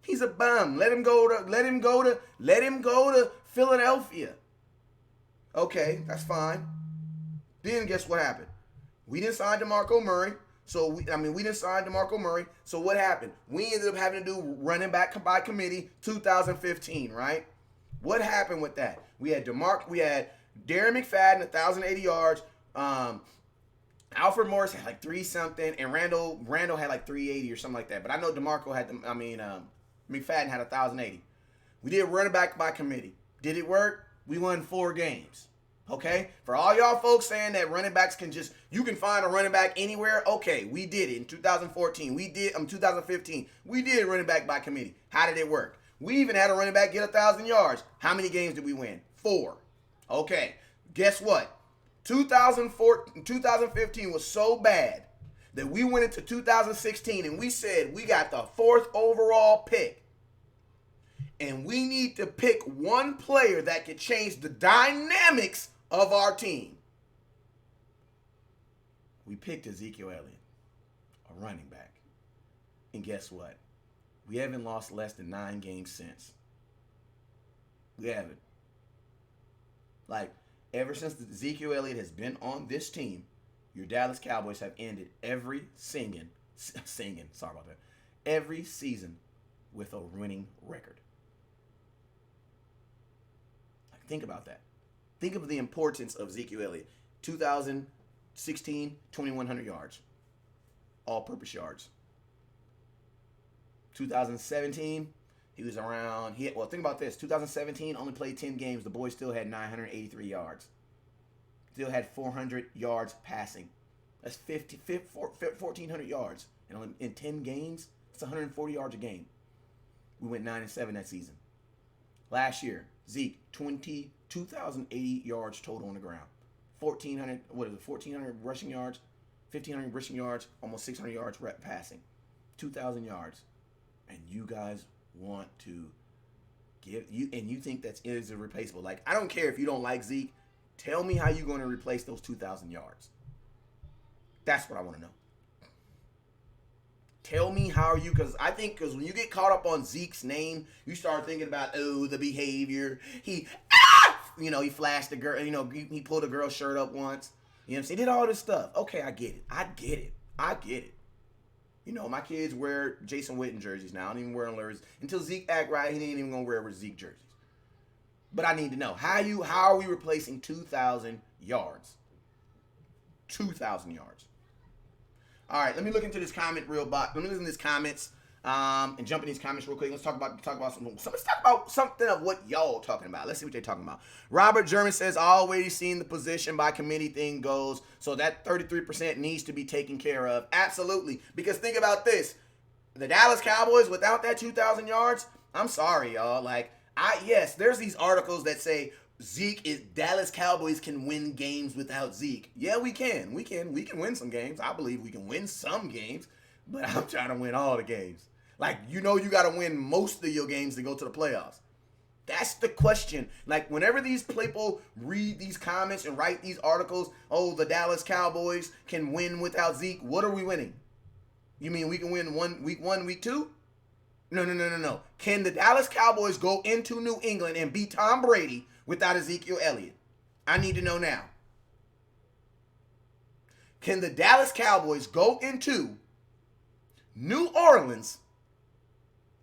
C: He's a bum. Let him go to Philadelphia. Okay, that's fine. Then guess what happened? We didn't sign DeMarco Murray. We didn't sign DeMarco Murray. So what happened? We ended up having to do running back by committee 2015, right? What happened with that? We had Darren McFadden, 1,080 yards. Alfred Morris had like 3-something, and Randall had like 380 or something like that. But I know DeMarco had McFadden had 1,080. We did running back by committee. Did it work? We won 4 games. Okay? For all y'all folks saying that running backs you can find a running back anywhere. Okay, we did it in 2014. 2015. We did running back by committee. How did it work? We even had a running back get 1,000 yards. How many games did we win? 4. Okay. Guess what? 2015 was so bad that we went into 2016 and we said we got the 4th overall pick. And we need to pick one player that could change the dynamics of our team. We picked Ezekiel Elliott, a running back. And guess what? We haven't lost less than 9 games since. We haven't. Like, ever since Ezekiel Elliott has been on this team, your Dallas Cowboys have ended every season with a winning record. Like, think about that. Think of the importance of Ezekiel Elliott. 2016, 2,100 yards. All-purpose yards. 2017, he was around, think about this. 2017, only played 10 games. The boy still had 983 yards. Still had 400 yards passing. That's 1,400 yards. And in 10 games, it's 140 yards a game. We went 9-7 that season. Last year, Zeke, 2,080 yards total on the ground. 1,400 rushing yards, 1,500 rushing yards, almost 600 yards passing. 2,000 yards. And you guys want to you think that is irreplaceable. Like, I don't care if you don't like Zeke. Tell me how you're going to replace those 2,000 yards. That's what I want to know. Tell me how you, because when you get caught up on Zeke's name, you start thinking about, the behavior. He flashed the girl, he pulled a girl's shirt up once. You know what I'm saying? He did all this stuff. Okay, I get it. My kids wear Jason Witten jerseys now. I don't even wear them jerseys. Until Zeke act right, he ain't even going to wear Zeke jerseys. But I need to know, how are we replacing 2,000 yards? 2,000 yards. All right, let me look into this comment Let me look into these comments and jump in these comments real quick. Let's talk about something of what y'all talking about. Let's see what they're talking about. Robert German says, always seen the position by committee thing goes, so that 33% needs to be taken care of. Absolutely. Because think about this. The Dallas Cowboys, without that 2,000 yards, I'm sorry, y'all. Yes, there's these articles that say Dallas Cowboys can win games without Zeke. Yeah, we can. We can win some games. I believe we can win some games, but I'm trying to win all the games. You got to win most of your games to go to the playoffs. That's the question. Whenever these people read these comments and write these articles, the Dallas Cowboys can win without Zeke, what are we winning? You mean we can win week 1, week 2? No. Can the Dallas Cowboys go into New England and beat Tom Brady without Ezekiel Elliott? I need to know now. Can the Dallas Cowboys go into New Orleans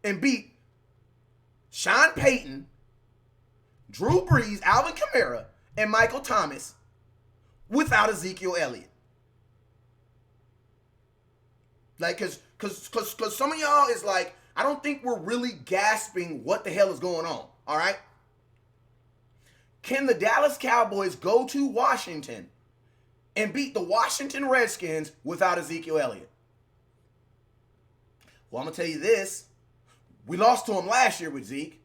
C: and beat Sean Payton, Drew Brees, Alvin Kamara, and Michael Thomas without Ezekiel Elliott? Because some of y'all is I don't think we're really gasping what the hell is going on, all right? Can the Dallas Cowboys go to Washington and beat the Washington Redskins without Ezekiel Elliott? Well, I'm going to tell you this. We lost to them last year with Zeke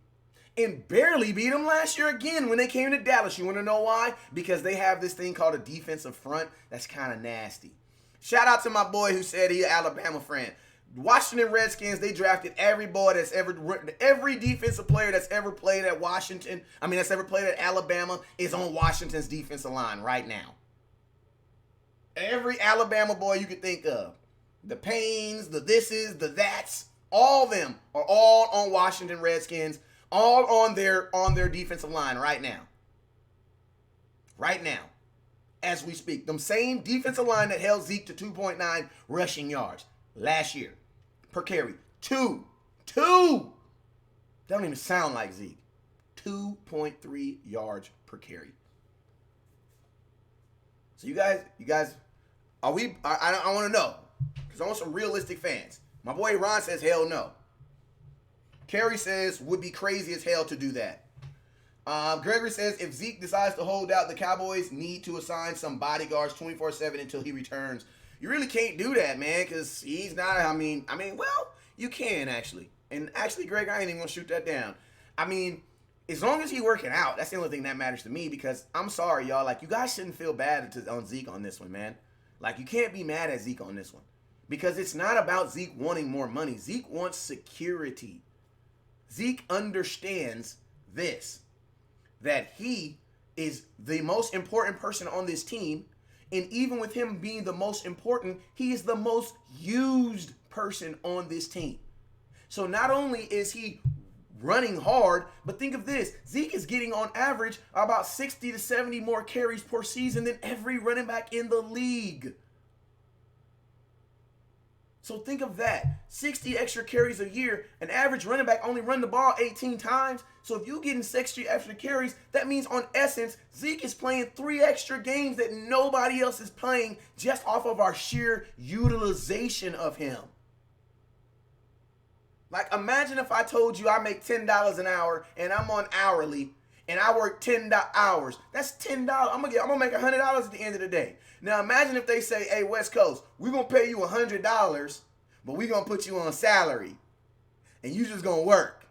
C: and barely beat them last year again when they came to Dallas. You want to know why? Because they have this thing called a defensive front that's kind of nasty. Shout out to my boy who said he's an Alabama fan. Washington Redskins, they drafted every defensive player that's ever played at Washington. I mean, that's ever played at Alabama is on Washington's defensive line right now. Every Alabama boy you could think of. The Paynes, the thises, the that's, all of them are all on Washington Redskins, all on their defensive line right now. Right now, as we speak. Them same defensive line that held Zeke to 2.9 rushing yards last year per carry. Two. That don't even sound like Zeke. 2.3 yards per carry. So you guys, are we? I want to know, because I want some realistic fans. My boy Ron says hell no. Kerry says would be crazy as hell to do that. Gregory says if Zeke decides to hold out, the Cowboys need to assign some bodyguards 24/7 until he returns. You really can't do that, man, because he's not. I mean, well, you can actually. And actually, Greg, I ain't even gonna shoot that down. I mean, as long as he's working out, that's the only thing that matters to me. Because I'm sorry, y'all. Like, you guys shouldn't feel bad on Zeke on this one, man. Like, you can't be mad at Zeke on this one, because it's not about Zeke wanting more money. Zeke wants security. Zeke understands this, that he is the most important person on this team. And even with him being the most important, he is the most used person on this team. So not only is he running hard, but think of this. Zeke is getting on average about 60 to 70 more carries per season than every running back in the league. So think of that. 60 extra carries a year. An average running back only run the ball 18 times. So if you're getting 60 extra carries, that means on essence, Zeke is playing 3 extra games that nobody else is playing just off of our sheer utilization of him. Like, imagine if I told you I make $10 an hour and I'm on hourly and I work 10 hours. That's $10. I'm gonna make $100 at the end of the day. Now imagine if they say, hey, West Coast, we're gonna pay you $100, but we're gonna put you on salary and you just gonna work.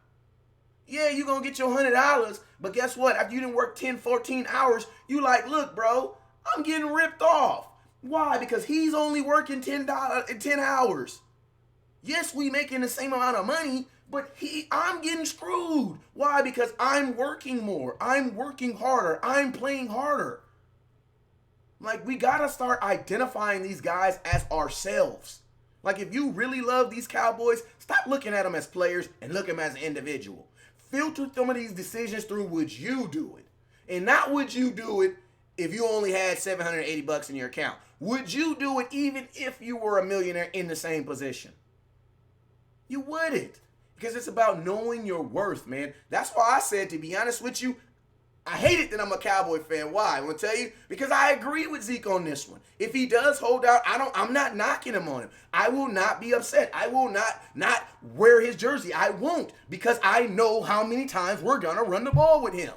C: Yeah, you're gonna get your $100, but guess what? After you didn't work 10, 14 hours, you like, look, bro, I'm getting ripped off. Why? Because he's only working $10 hours. Yes, we making the same amount of money, but I'm getting screwed. Why? Because I'm working more. I'm working harder. I'm playing harder. Like, we got to start identifying these guys as ourselves. Like, if you really love these Cowboys, stop looking at them as players and look at them as an individual. Filter some of these decisions through would you do it? And not would you do it if you only had $780 in your account. Would you do it even if you were a millionaire in the same position? You wouldn't. Because it's about knowing your worth, man. That's why I said, to be honest with you, I hate it that I'm a Cowboy fan. Why? I want to tell you, because I agree with Zeke on this one. If he does hold out, I'm not knocking him on him. I will not be upset. I will not wear his jersey. I won't, because I know how many times we're going to run the ball with him.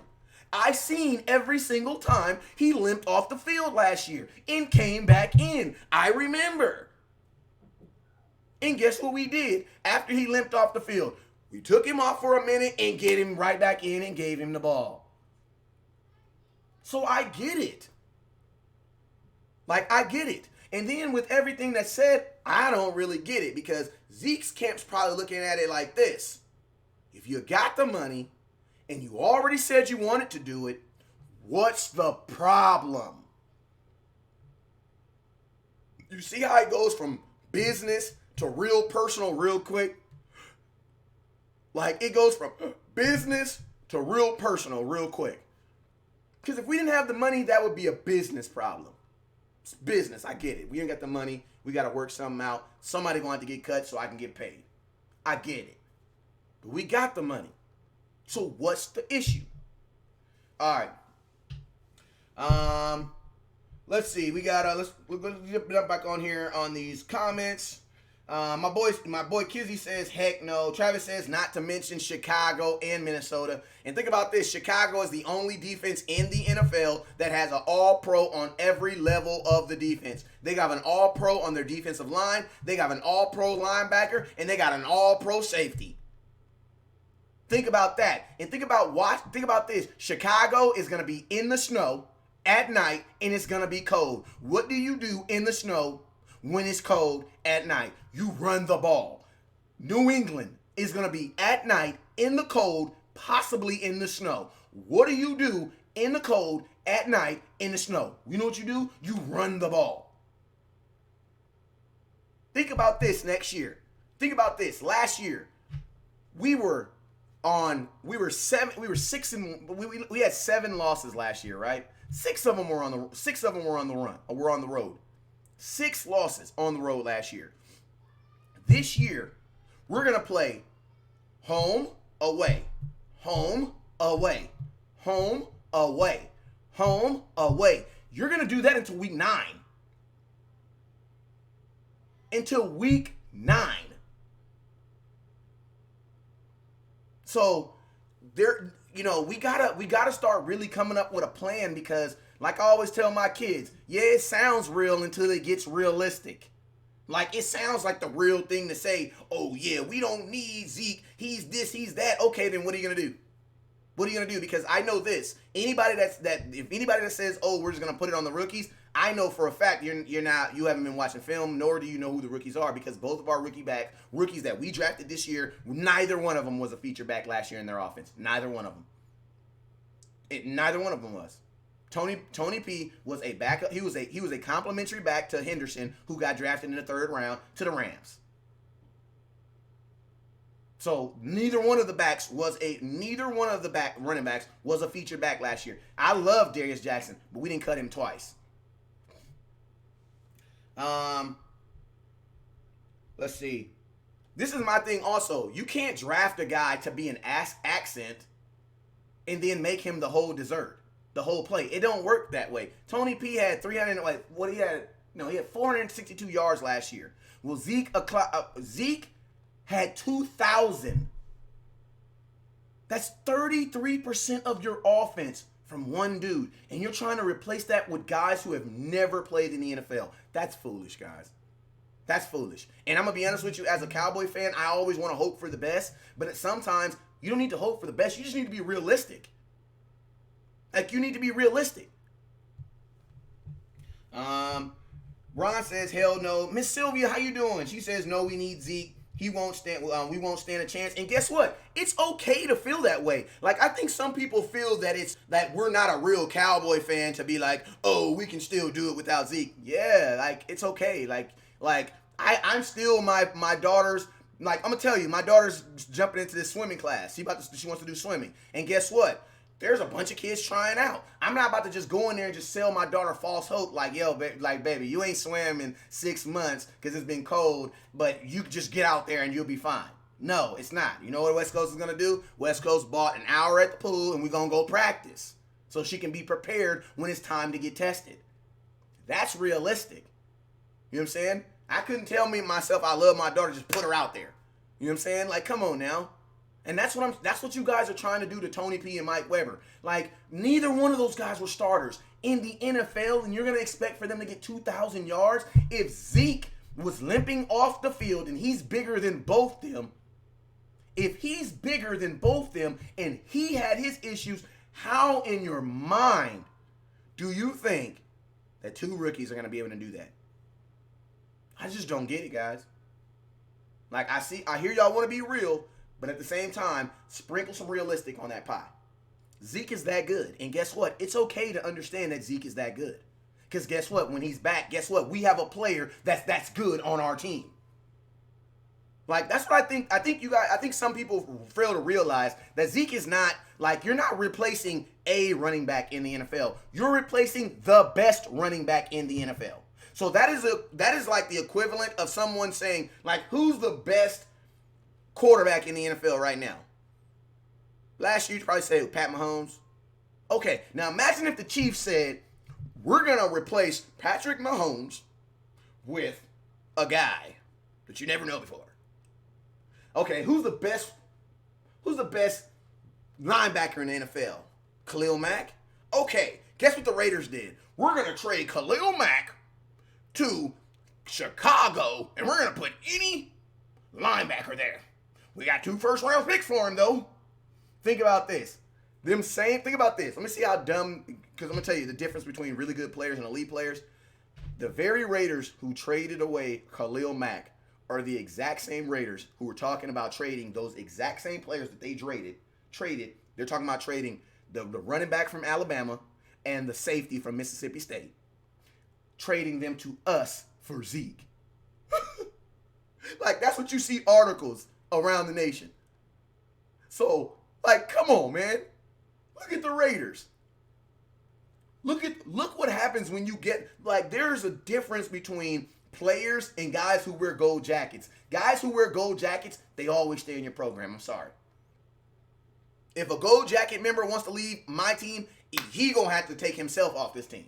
C: I seen every single time he limped off the field last year and came back in. I remember. And guess what we did after he limped off the field? We took him off for a minute and get him right back in and gave him the ball. So I get it. Like, I get it. And then with everything that's said, I don't really get it, because Zeke's camp's probably looking at it like this. If you got the money and you already said you wanted to do it, what's the problem? You see how it goes from business to real personal real quick? Like, it goes from business to real personal real quick. Because if we didn't have the money, that would be a business problem. It's business. I get it. We ain't got the money. We got to work something out. Somebody going to get cut so I can get paid. I get it. But we got the money. So what's the issue? All right. Let's see. We're going to jump back on here on these comments. My boy Kizzy says, heck no. Travis says, not to mention Chicago and Minnesota. And think about this. Chicago is the only defense in the NFL that has an all-pro on every level of the defense. They got an all-pro on their defensive line. They got an all-pro linebacker. And they got an all-pro safety. Think about that. And think about this. Chicago is going to be in the snow at night, and it's going to be cold. What do you do in the snow when it's cold at night? You run the ball. New England is going to be at night in the cold, possibly in the snow. What do you do in the cold at night in the snow? You know what you do? You run the ball. Think about this next year. Think about this. Last year, we had 7 losses last year, right? 6 of them were on the road. 6 losses on the road last year. This year, we're going to play home, away, home, away, home, away, home, away. You're going to do that until week 9. Until week 9. So there, we gotta start really coming up with a plan, because like I always tell my kids, yeah, it sounds real until it gets realistic. Like, it sounds like the real thing to say, oh yeah, we don't need Zeke, he's this, he's that. Okay, then what are you gonna do? What are you gonna do? Because I know this. If anybody that says, oh, we're just gonna put it on the rookies, I know for a fact you haven't been watching film, nor do you know who the rookies are, because both of our rookies that we drafted this year, neither one of them was a feature back last year in their offense. Neither one of them. Neither one of them was. Tony P was a backup. He was a complimentary back to Henderson, who got drafted in the 3rd round to the Rams. So neither one of the running backs was a featured back last year. I love Darius Jackson, but we didn't cut him twice. Let's see. This is my thing also. You can't draft a guy to be an accent and then make him the whole dessert, the whole play. It don't work that way. Tony P had 462 yards last year. Well, Zeke had 2,000. That's 33% of your offense from one dude. And you're trying to replace that with guys who have never played in the NFL. That's foolish, guys. That's foolish. And I'm going to be honest with you, as a Cowboy fan, I always want to hope for the best. But sometimes you don't need to hope for the best. You just need to be realistic. Like, you need to be realistic. Ron says, hell no. Miss Sylvia, how you doing? She says, no, we need Zeke. We won't stand a chance. And guess what? It's okay to feel that way. Like, I think some people feel that we're not a real Cowboy fan to be like, oh, we can still do it without Zeke. Yeah, like, it's okay. I'm still my daughter's, like, I'm gonna tell you, my daughter's jumping into this swimming class. She wants to do swimming. And guess what? There's a bunch of kids trying out. I'm not about to just go in there and just sell my daughter false hope. Like, yo, baby, you ain't swam in 6 months because it's been cold, but you just get out there and you'll be fine. No, it's not. You know what West Coast is going to do? West Coast bought an hour at the pool, and we're going to go practice so she can be prepared when it's time to get tested. That's realistic. You know what I'm saying? I couldn't tell myself I love my daughter, just put her out there. You know what I'm saying? Like, come on now. And that's what you guys are trying to do to Tony P and Mike Weber. Like, neither one of those guys were starters in the NFL, and you're going to expect for them to get 2,000 yards? If Zeke was limping off the field and he's bigger than both them, and he had his issues, how in your mind do you think that 2 rookies are going to be able to do that? I just don't get it, guys. Like, I hear y'all want to be real, but at the same time, sprinkle some realistic on that pie. Zeke is that good. And guess what? It's okay to understand that Zeke is that good. Because guess what? When he's back, guess what? We have a player that's good on our team. Like, that's what I think. I think some people fail to realize that Zeke is not, like, you're not replacing a running back in the NFL. You're replacing the best running back in the NFL. So that is like the equivalent of someone saying, like, who's the best quarterback in the NFL right now? Last year, you'd probably say Pat Mahomes. Okay, now imagine if the Chiefs said, we're going to replace Patrick Mahomes with a guy that you never know before. Okay, who's the best linebacker in the NFL? Khalil Mack? Okay, guess what the Raiders did? We're going to trade Khalil Mack to Chicago, and we're going to put any linebacker there. We got 2 first-round picks for him, though. Think about this. Think about this. Let me see how dumb, because I'm going to tell you the difference between really good players and elite players. The very Raiders who traded away Khalil Mack are the exact same Raiders who were talking about trading those exact same players that they traded. They're talking about trading the running back from Alabama and the safety from Mississippi State. Trading them to us for Zeke. Like, that's what you see articles around the nation. So, like, come on, man. Look at the Raiders. Look what happens when you get, like, there's a difference between players and guys who wear gold jackets. Guys who wear gold jackets, they always stay in your program. I'm sorry. If a gold jacket member wants to leave my team, he gonna have to take himself off this team.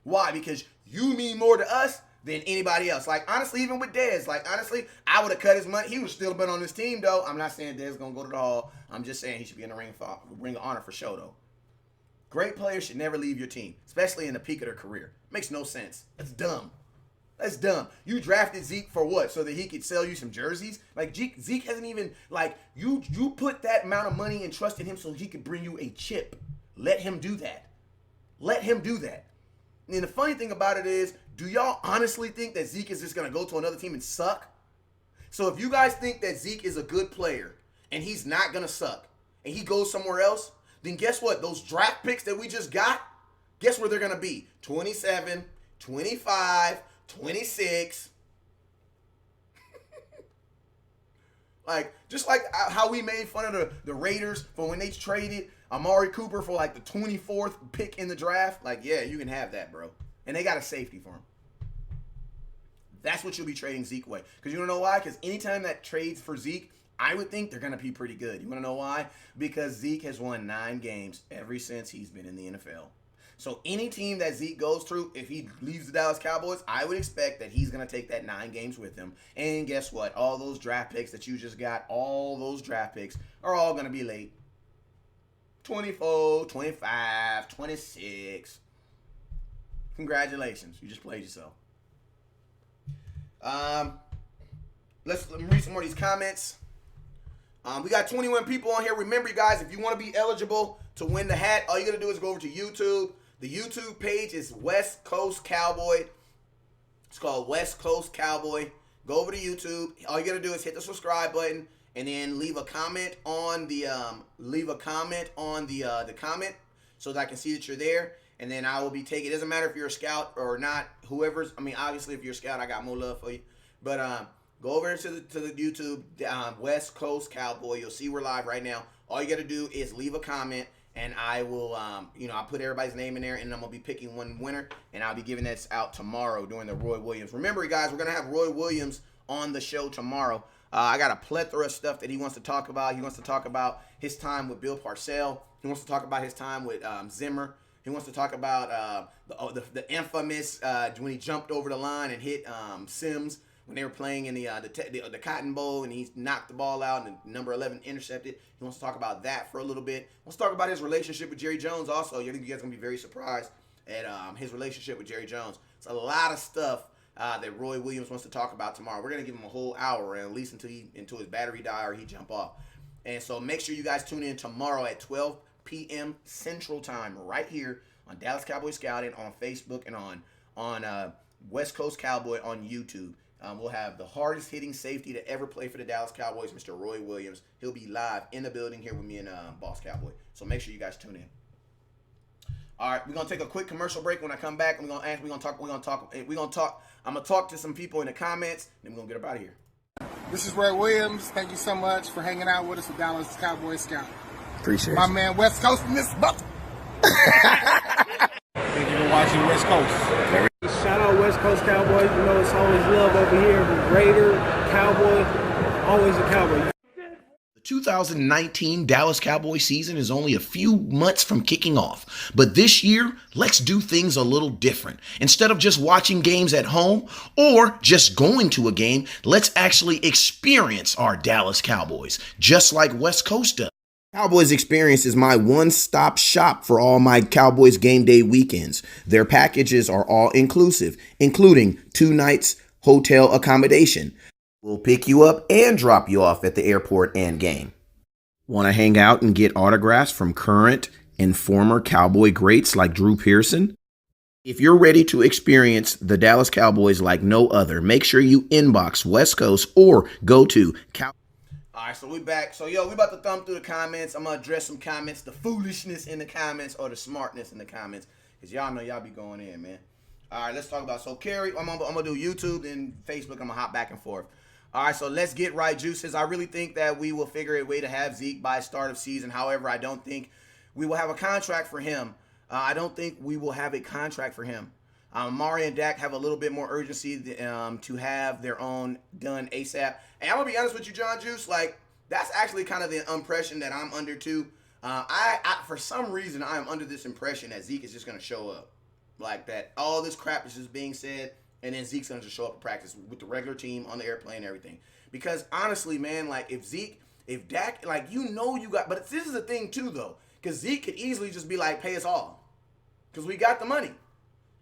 C: Why? Because you mean more to us than anybody else. Like, honestly, even with Dez, like, honestly, I would have cut his money. He would still been on this team, though. I'm not saying Dez gonna go to the Hall. I'm just saying he should be in the Ring of Honor for show, though. Great players should never leave your team, especially in the peak of their career. Makes no sense. That's dumb. That's dumb. You drafted Zeke for what? So that he could sell you some jerseys? Like, Zeke hasn't even, like, you put that amount of money and trusted him so he could bring you a chip. Let him do that. Let him do that. And the funny thing about it is, do y'all honestly think that Zeke is just going to go to another team and suck? So if you guys think that Zeke is a good player and he's not going to suck and he goes somewhere else, then guess what? Those draft picks that we just got, guess where they're going to be? 27, 25, 26. Like, just like how we made fun of the Raiders for when they traded Amari Cooper for like the 24th pick in the draft. Like, yeah, you can have that, bro. And they got a safety for him. That's what you'll be trading Zeke away. Because you want to know why? Because anytime that trades for Zeke, I would think they're going to be pretty good. You want to know why? Because Zeke has won 9 games ever since he's been in the NFL. So any team that Zeke goes through, if he leaves the Dallas Cowboys, I would expect that he's going to take that 9 games with him. And guess what? All those draft picks that you just got, all those draft picks are all going to be late. 24, 25, 26. Congratulations. You just played yourself. Let me read some more of these comments. We got 21 people on here. Remember, you guys, if you want to be eligible to win the hat, all you got to do is go over to YouTube. The YouTube page is West Coast Cowboy. It's called West Coast Cowboy. Go over to YouTube. All you got to do is hit the subscribe button and then leave a comment on the comment so that I can see that you're there. And then I will be taking. It doesn't matter if you're a scout or not. Obviously, if you're a scout, I got more love for you. But go over to the YouTube West Coast Cowboy. You'll see we're live right now. All you got to do is leave a comment, and I will, I'll put everybody's name in there, and I'm gonna be picking one winner, and I'll be giving this out tomorrow during the Roy Williams. Remember, guys, we're gonna have Roy Williams on the show tomorrow. I got a plethora of stuff that he wants to talk about. He wants to talk about his time with Bill Parcells. He wants to talk about his time with Zimmer. He wants to talk about the infamous when he jumped over the line and hit Sims when they were playing in the Cotton Bowl and he knocked the ball out and number 11 intercepted. He wants to talk about that for a little bit. He wants to talk about his relationship with Jerry Jones also. I think you guys are going to be very surprised at his relationship with Jerry Jones. It's a lot of stuff that Roy Williams wants to talk about tomorrow. We're going to give him a whole hour, at least until his battery die or he jump off. And so make sure you guys tune in tomorrow at 12 p.m. Central Time right here on Dallas Cowboy Scouting on Facebook and on West Coast Cowboy on YouTube. We'll have the hardest hitting safety to ever play for the Dallas Cowboys, Mr. Roy Williams. He'll be live in the building here with me and Boss Cowboy. So make sure you guys tune in. All right, we're gonna take a quick commercial break. When I come back, I'm gonna talk to some people in the comments, and then we're gonna get up out of here.
D: This is Roy Williams. Thank you so much for hanging out with us at Dallas Cowboy Scout.
C: Appreciate
D: my man West Coast in this month.
E: Thank you for watching West Coast. Shout out West Coast Cowboys. You know it's always love over here. Raider, Cowboy, always a Cowboy.
C: The 2019 Dallas Cowboy season is only a few months from kicking off. But this year, let's do things a little different. Instead of just watching games at home or just going to a game, let's actually experience our Dallas Cowboys, just like West Coast does. Cowboys Experience is my one-stop shop for all my Cowboys game day weekends. Their packages are all inclusive, including 2 nights hotel accommodation. We'll pick you up and drop you off at the airport and game. Want to hang out and get autographs from current and former Cowboy greats like Drew Pearson? If you're ready to experience the Dallas Cowboys like no other, make sure you inbox West Coast or go to All right, so we back. So, we about to thumb through the comments. I'm going to address some comments, the foolishness in the comments or the smartness in the comments, because y'all know y'all be going in, man. All right, let's talk about, so Kerry, I'm going to do YouTube and Facebook. I'm going to hop back and forth. All right, so let's get right, Juices. I really think that we will figure a way to have Zeke by start of season. However, I don't think we will have a contract for him. I don't think we will have a contract for him. Amari and Dak have a little bit more urgency to have their own done ASAP. And I'm going to be honest with you, John Juice, like, that's actually kind of the impression that I'm under, too. I for some reason, I am under this impression that Zeke is just going to show up. Like, that all this crap is just being said, and then Zeke's going to just show up to practice with the regular team on the airplane and everything. Because, honestly, man, like, if Dak, like, but this is the thing, too, though. Because Zeke could easily just be like, pay us all. Because we got the money.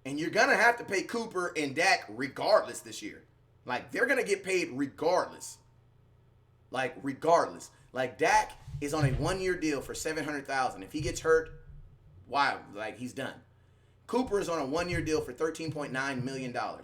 C: And you're going to have to pay Cooper and Dak regardless this year. Like, they're going to get paid regardless. Like, regardless. Like, Dak is on a one-year deal for $700,000. If he gets hurt, wow, like, he's done. Cooper is on a one-year deal for $13.9 million. You know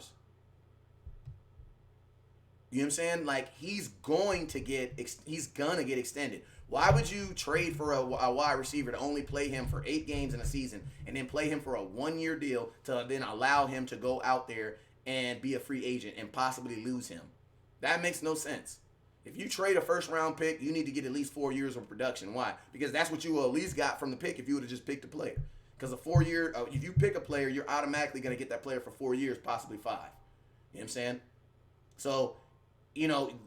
C: what I'm saying? Like, he's going to get extended. Why would you trade for a wide receiver to only play him for 8 games in a season and then play him for a one-year deal to then allow him to go out there and be a free agent and possibly lose him? That makes no sense. If you trade a first-round pick, you need to get at least 4 years of production. Why? Because that's what you will at least got from the pick if you would have just picked a player. Because if you pick a player, you're automatically going to get that player for 4 years, possibly 5. You know what I'm saying? So,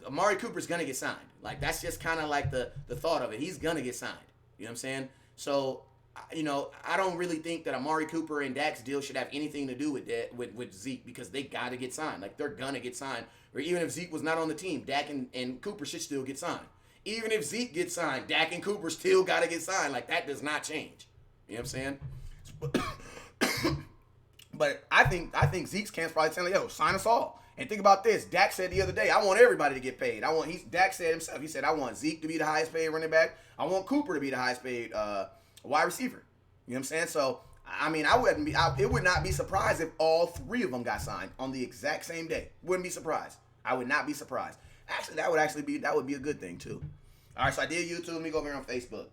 C: Amari Cooper's going to get signed. Like, that's just kind of like the thought of it. He's going to get signed. You know what I'm saying? So, I don't really think that Amari Cooper and Dak's deal should have anything to do with that, with Zeke, because they got to get signed. Like, they're going to get signed. Or even if Zeke was not on the team, Dak and Cooper should still get signed. Even if Zeke gets signed, Dak and Cooper still got to get signed. Like, that does not change. You know what I'm saying? But I think Zeke's camp's probably saying, yo, sign us all. And think about this. Dak said the other day, I want everybody to get paid. Dak said himself, he said, I want Zeke to be the highest paid running back. I want Cooper to be the highest paid wide receiver. You know what I'm saying? So, I mean, it would not be surprised if all 3 of them got signed on the exact same day. Wouldn't be surprised. I would not be surprised. Actually, that would be a good thing too. All right, so I did YouTube. Let me go over here on Facebook.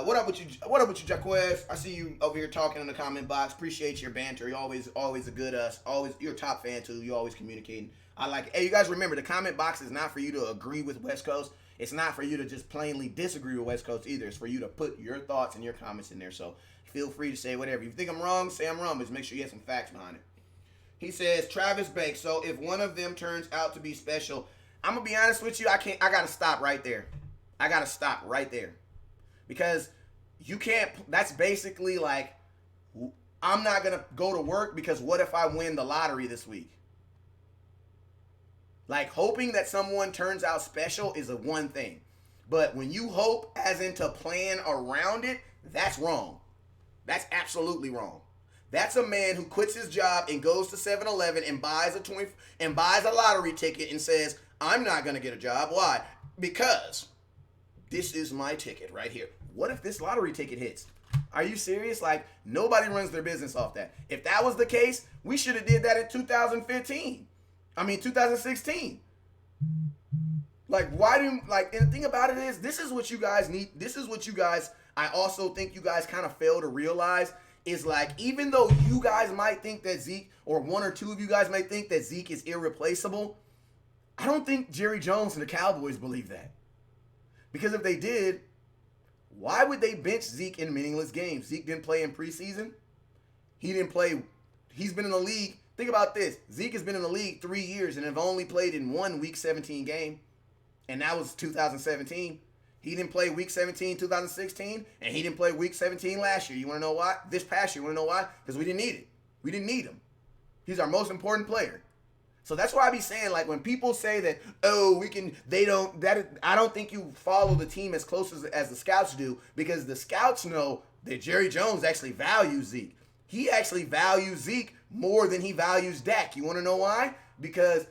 C: What up with you, Jaquez? I see you over here talking in the comment box. Appreciate your banter. You're always a good you're a top fan too. You're always communicating. I like it. Hey, you guys remember the comment box is not for you to agree with West Coast. It's not for you to just plainly disagree with West Coast either. It's for you to put your thoughts and your comments in there. So feel free to say whatever. If you think I'm wrong, say I'm wrong, but just make sure you have some facts behind it. He says, Travis Banks, so if one of them turns out to be special, I'm going to be honest with you, I got to stop right there. Because you can't, that's basically like, I'm not going to go to work because what if I win the lottery this week? Like, hoping that someone turns out special is a one thing. But when you hope as in to plan around it, that's wrong. That's absolutely wrong. That's a man who quits his job and goes to 7-Eleven and buys a lottery ticket and says, I'm not going to get a job. Why? Because this is my ticket right here. What if this lottery ticket hits? Are you serious? Like, nobody runs their business off that. If that was the case, we should have did that in 2016. Like, and the thing about it is, this is what you guys need. This is what you guys, I also think you guys kind of fail to realize is, like, even though you guys might think that Zeke, or one or two of you guys might think that Zeke is irreplaceable, I don't think Jerry Jones and the Cowboys believe that. Because if they did, why would they bench Zeke in meaningless games? Zeke didn't play in preseason. He didn't play. He's been in the league. Think about this. Zeke has been in the league 3 years and have only played in one Week 17 game, and that was 2017. He didn't play Week 17 2016, and he didn't play Week 17 last year. You want to know why? This past year, you want to know why? Because we didn't need it. We didn't need him. He's our most important player. So that's why I be saying, like, when people say that, I don't think you follow the team as close as the scouts do, because the scouts know that Jerry Jones actually values Zeke. He actually values Zeke more than he values Dak. You want to know why? Because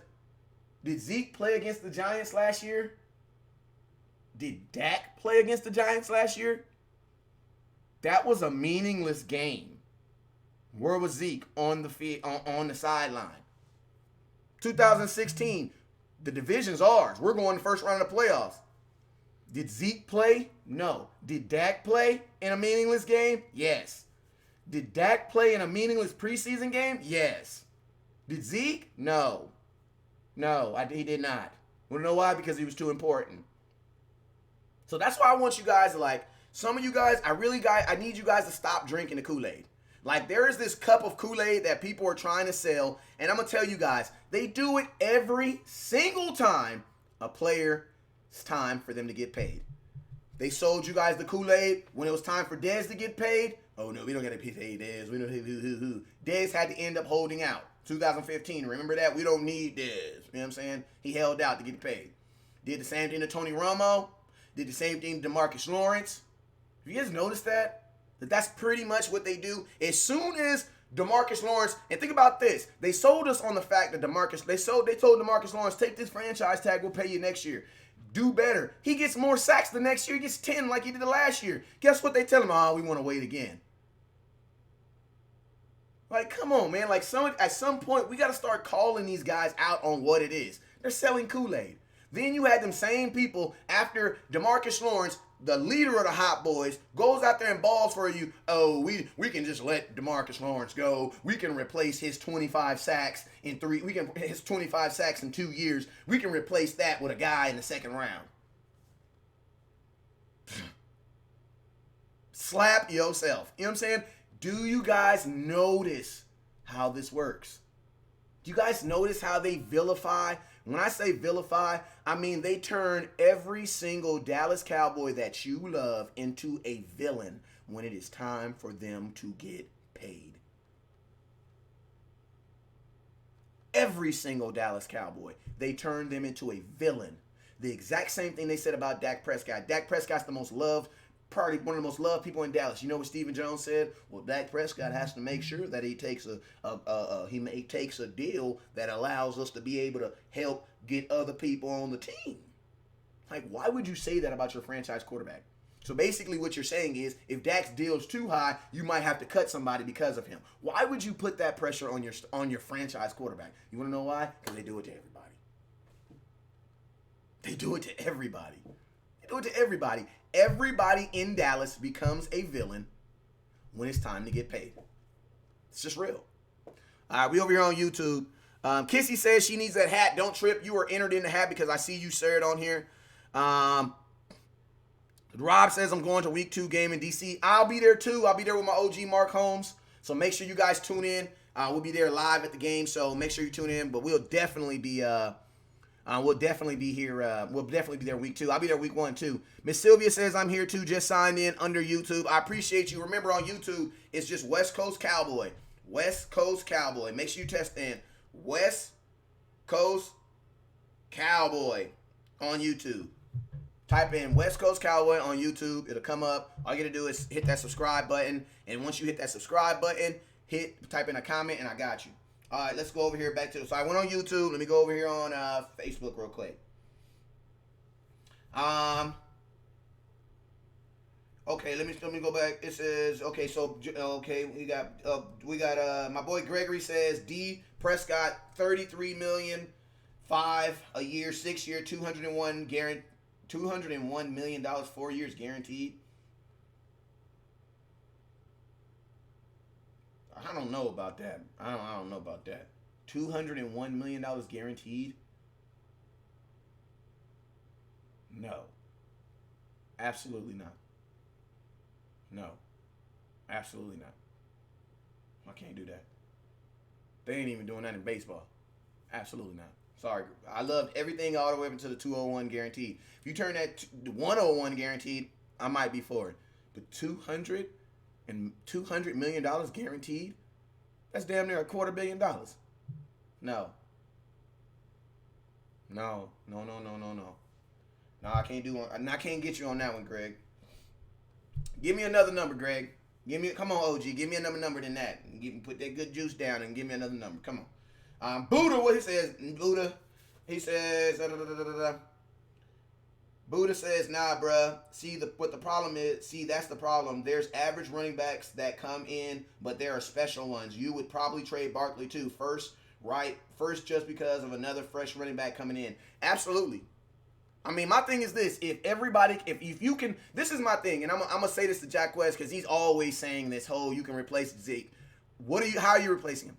C: did Zeke play against the Giants last year? Did Dak play against the Giants last year? That was a meaningless game. Where was Zeke on the field, on the sideline? 2016, the division's ours. We're going the first round of the playoffs. Did Zeke play? No. Did Dak play in a meaningless game? Yes. Did Dak play in a meaningless preseason game? Yes. Did Zeke? No. No, he did not. Want to know why? Because he was too important. So that's why I want you guys to, like, some of you guys, I need you guys to stop drinking the Kool-Aid. Like, there is this cup of Kool-Aid that people are trying to sell, and I'm going to tell you guys, they do it every single time a player, it's time for them to get paid. They sold you guys the Kool-Aid when it was time for Dez to get paid. Oh, no, we don't got to pay Dez. We don't. Dez had to end up holding out. 2015, remember that? We don't need Dez. You know what I'm saying? He held out to get paid. Did the same thing to Tony Romo. Did the same thing to DeMarcus Lawrence. Have you guys noticed that? That's pretty much what they do. As soon as DeMarcus Lawrence, and think about this, they sold us on the fact that they told DeMarcus Lawrence, take this franchise tag, we'll pay you next year. Do better. He gets more sacks the next year. He gets 10 like he did the last year. Guess what they tell him? Oh, we want to wait again. Like, come on, man. Like, at some point, we got to start calling these guys out on what it is. They're selling Kool-Aid. Then you had them same people after DeMarcus Lawrence, the leader of the Hot Boys, goes out there and balls for you. Oh, we can just let DeMarcus Lawrence go. We can replace his 25 sacks in 2 years. We can replace that with a guy in the second round. Slap yourself. You know what I'm saying? Do you guys notice how this works? Do you guys notice how they vilify? When I say vilify, I mean they turn every single Dallas Cowboy that you love into a villain when it is time for them to get paid. Every single Dallas Cowboy, they turn them into a villain. The exact same thing they said about Dak Prescott. Dak Prescott's the most loved, probably one of the most loved people in Dallas. You know what Stephen Jones said? Well, Dak Prescott has to make sure that he takes a deal that allows us to be able to help get other people on the team. Like, why would you say that about your franchise quarterback? So basically what you're saying is, if Dak's deal's too high, you might have to cut somebody because of him. Why would you put that pressure on your franchise quarterback? You want to know why? Because they do it to everybody. They do it to everybody. They do it to everybody. Everybody in Dallas becomes a villain when it's time to get paid. It's just real. All right, we over here on YouTube. Kissy says she needs that hat. Don't trip. You were entered in the hat because I see you shared on here. Rob says I'm going to week 2 game in DC. I'll be there too. I'll be there with my OG Mark Holmes. So make sure you guys tune in. We'll be there live at the game. So make sure you tune in. But we'll definitely be here. We'll definitely be there week 2. I'll be there week 1 too. Miss Sylvia says I'm here too. Just signed in under YouTube. I appreciate you. Remember on YouTube, it's just West Coast Cowboy. West Coast Cowboy. Make sure you test in West Coast Cowboy on YouTube. Type in West Coast Cowboy on YouTube. It'll come up. All you gotta do is hit that subscribe button. And once you hit that subscribe button, type in a comment and I got you. All right, let's go over here back to. So I went on YouTube. Let me go over here on Facebook real quick. Okay, let me go back. It says we got my boy Gregory says D Prescott 33 million, 5 a year, 6 year, 201 $201 million, 4 years guaranteed. I don't know about that. I don't know about that. $201 million guaranteed? No. Absolutely not. No. Absolutely not. I can't do that. They ain't even doing that in baseball. Absolutely not. Sorry. I loved everything all the way up until the 201 guaranteed. If you turn that 101 guaranteed, I might be for it. But $200 million guaranteed? That's damn near $250 million. No. No, I can't get you on that one, Greg. Give me another number, Greg. Come on, OG. Give me another number than that. Put that good juice down and give me another number. Come on. Buddha, what he says? Buddha, he says, Buddha says, nah, bruh. See, what the problem is, that's the problem. There's average running backs that come in, but there are special ones. You would probably trade Barkley too. First, just because of another fresh running back coming in. Absolutely. I mean, my thing is this. If you can, this is my thing, and I'm going to say this to Jack West because he's always saying this whole, you can replace Zeke. How are you replacing him?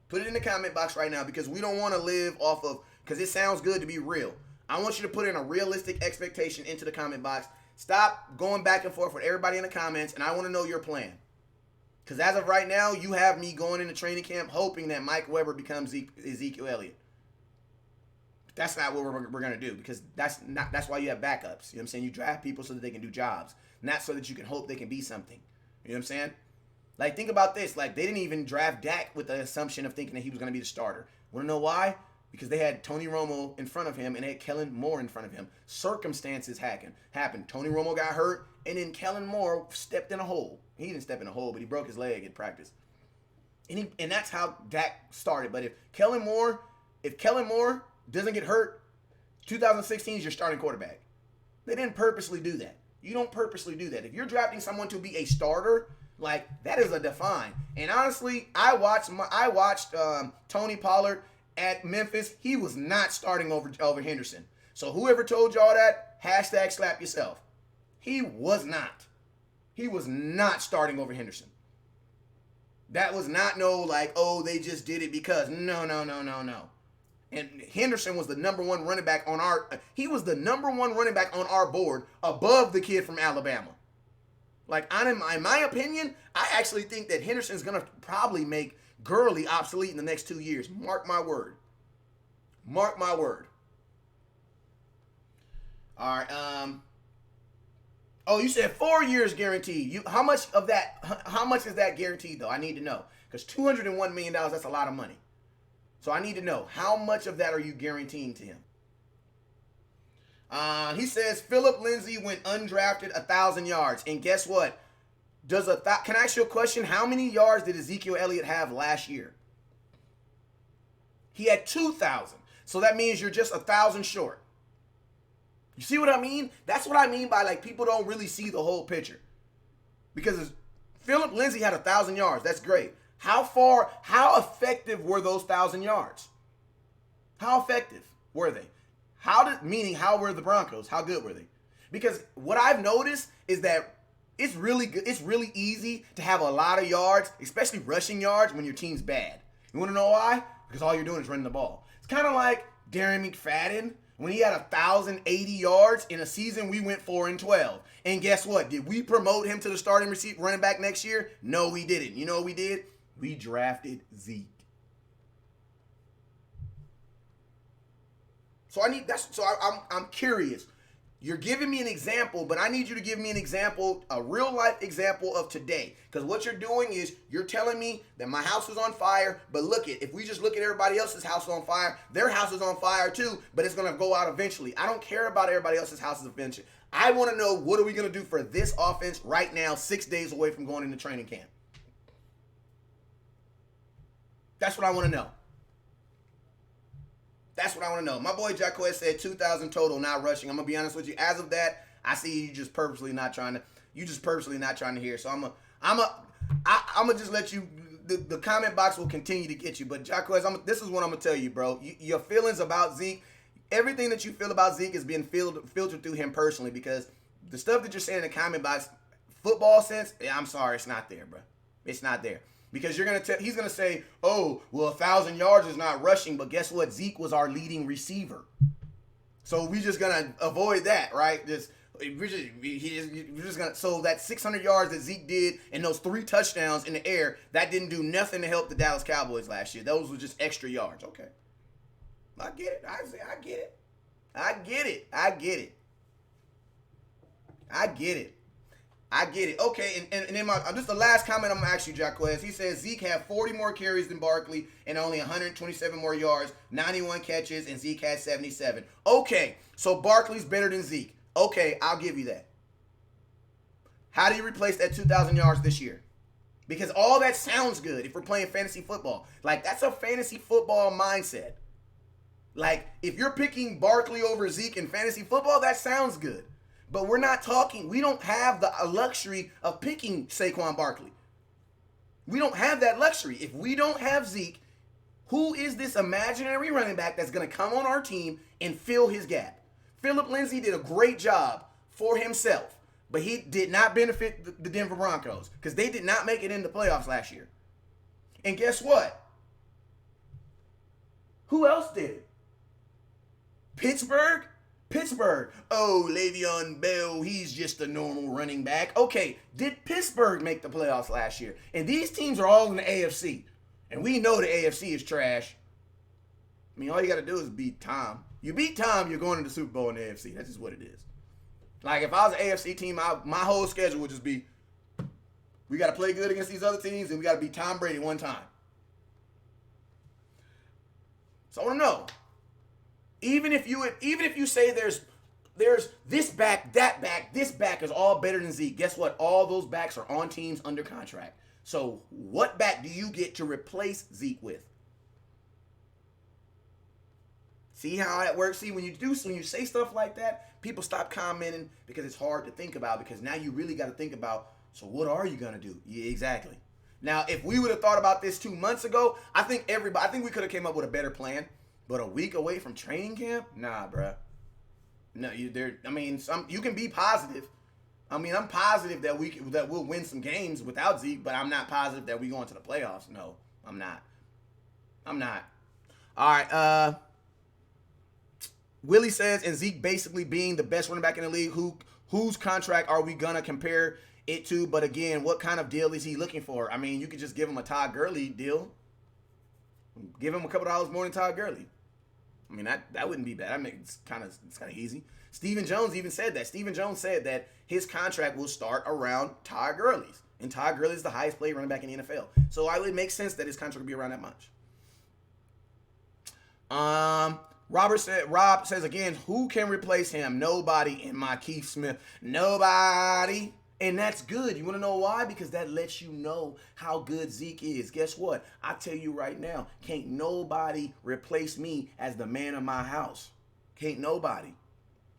C: Put it in the comment box right now because we don't want to live off of, because it sounds good to be real. I want you to put in a realistic expectation into the comment box. Stop going back and forth with everybody in the comments, and I want to know your plan. Because as of right now, you have me going into training camp hoping that Mike Weber becomes Ezekiel Elliott. That's not what we're going to do, because that's why you have backups. You know what I'm saying? You draft people so that they can do jobs, not so that you can hope they can be something. You know what I'm saying? Like, think about this. Like, they didn't even draft Dak with the assumption of thinking that he was going to be the starter. Want to know why? Because they had Tony Romo in front of him and they had Kellen Moore in front of him. Circumstances happened. Tony Romo got hurt, and then Kellen Moore stepped in a hole. He didn't step in a hole, but he broke his leg in practice. And that's how Dak started. But if Kellen Moore doesn't get hurt, 2016 is your starting quarterback. They didn't purposely do that. You don't purposely do that. If you're drafting someone to be a starter, like, that is a define. And honestly, I watched Tony Pollard at Memphis. He was not starting over Henderson. So whoever told y'all that, hashtag slap yourself. He was not. He was not starting over Henderson. That was not they just did it because. No. And Henderson was the number one running back on he was the number one running back on our board above the kid from Alabama. Like, in my opinion, I actually think that Henderson's going to probably make Gurley obsolete in the next 2 years. Mark my word. Mark my word. All right. Oh, you said 4 years guaranteed. How much is that guaranteed, though? I need to know. Because $201 million, that's a lot of money. So I need to know, how much of that are you guaranteeing to him? He says Philip Lindsay went undrafted 1,000 yards. And guess what? Can I ask you a question? How many yards did Ezekiel Elliott have last year? He had 2,000. So that means you're just 1,000 short. You see what I mean? That's what I mean by, like, people don't really see the whole picture. Because Philip Lindsay had 1,000 yards. That's great. How effective were those 1,000 yards? How effective were they? How were the Broncos? How good were they? Because what I've noticed is that it's really good. It's really easy to have a lot of yards, especially rushing yards, when your team's bad. You want to know why? Because all you're doing is running the ball. It's kind of like Darren McFadden when he had 1,080 yards in a season. We went 4-12, and guess what? Did we promote him to the starting running back next year? No, we didn't. You know what we did? We drafted Zeke. So I'm curious. You're giving me an example, but I need you to give me an example, a real life example of today. Because what you're doing is you're telling me that my house is on fire, but if we just look at everybody else's house on fire, their house is on fire too, but it's going to go out eventually. I don't care about everybody else's houses eventually. I want to know, what are we going to do for this offense right now, 6 days away from going into training camp? That's what I want to know. That's what I want to know. My boy Jack Quest said 2,000 total, not rushing. I'm going to be honest with you. As of that, I see you just purposely not trying to hear. So I'm going to just let you, the comment box will continue to get you. But Jack Quest, this is what I'm going to tell you, bro. Your feelings about Zeke, everything that you feel about Zeke is being filtered through him personally, because the stuff that you're saying in the comment box, football sense, I'm sorry, it's not there, bro. It's not there. Because he's going to say, oh, well, 1,000 yards is not rushing, but guess what? Zeke was our leading receiver. So we're just going to avoid that, right? We're just going to, so that 600 yards that Zeke did and those 3 touchdowns in the air, that didn't do nothing to help the Dallas Cowboys last year. Those were just extra yards. Okay. I get it. I get it. I get it. I get it. I get it. I get it. Okay, and then this is the last comment I'm going to ask you, Jacquez. He says Zeke had 40 more carries than Barkley and only 127 more yards, 91 catches, and Zeke had 77. Okay, so Barkley's better than Zeke. Okay, I'll give you that. How do you replace that 2,000 yards this year? Because all that sounds good if we're playing fantasy football. Like, that's a fantasy football mindset. Like, if you're picking Barkley over Zeke in fantasy football, that sounds good. But we're not talking, we don't have the luxury of picking Saquon Barkley. We don't have that luxury. If we don't have Zeke, who is this imaginary running back that's going to come on our team and fill his gap? Phillip Lindsay did a great job for himself, but he did not benefit the Denver Broncos because they did not make it in the playoffs last year. And guess what? Who else did it? Pittsburgh? Oh, Le'Veon Bell, he's just a normal running back. Okay, did Pittsburgh make the playoffs last year? And these teams are all in the AFC. And we know the AFC is trash. I mean, all you got to do is beat Tom. You beat Tom, you're going to the Super Bowl in the AFC. That's just what it is. Like, if I was an AFC team, my whole schedule would just be, we got to play good against these other teams, and we got to beat Tom Brady one time. So I want to know. Even if you say there's this back, that back, this back is all better than Zeke, guess what? All those backs are on teams under contract. So what back do you get to replace Zeke with? See how that works? See, when you say stuff like that, people stop commenting because it's hard to think about, because now you really got to think about, so what are you going to do? Yeah, exactly. Now, if we would have thought about this 2 months ago, I think we could have came up with a better plan. But a week away from training camp? Nah, bruh. No, you can be positive. I mean, I'm positive that we'll win some games without Zeke, but I'm not positive that we go into the playoffs. No, I'm not. All right. Willie says, and Zeke basically being the best running back in the league, whose contract are we gonna compare it to? But again, what kind of deal is he looking for? I mean, you could just give him a Todd Gurley deal. Give him a couple dollars more than Todd Gurley. I mean, that wouldn't be bad. I mean, it's kind of easy. Stephen Jones even said that. Stephen Jones said that his contract will start around Todd Gurley's. And Todd Gurley is the highest paid running back in the NFL. So it would make sense that his contract would be around that much. Rob says again, who can replace him? Nobody in my Keith Smith. Nobody. And that's good. You want to know why? Because that lets you know how good Zeke is. Guess what? I tell you right now, can't nobody replace me as the man of my house. Can't nobody.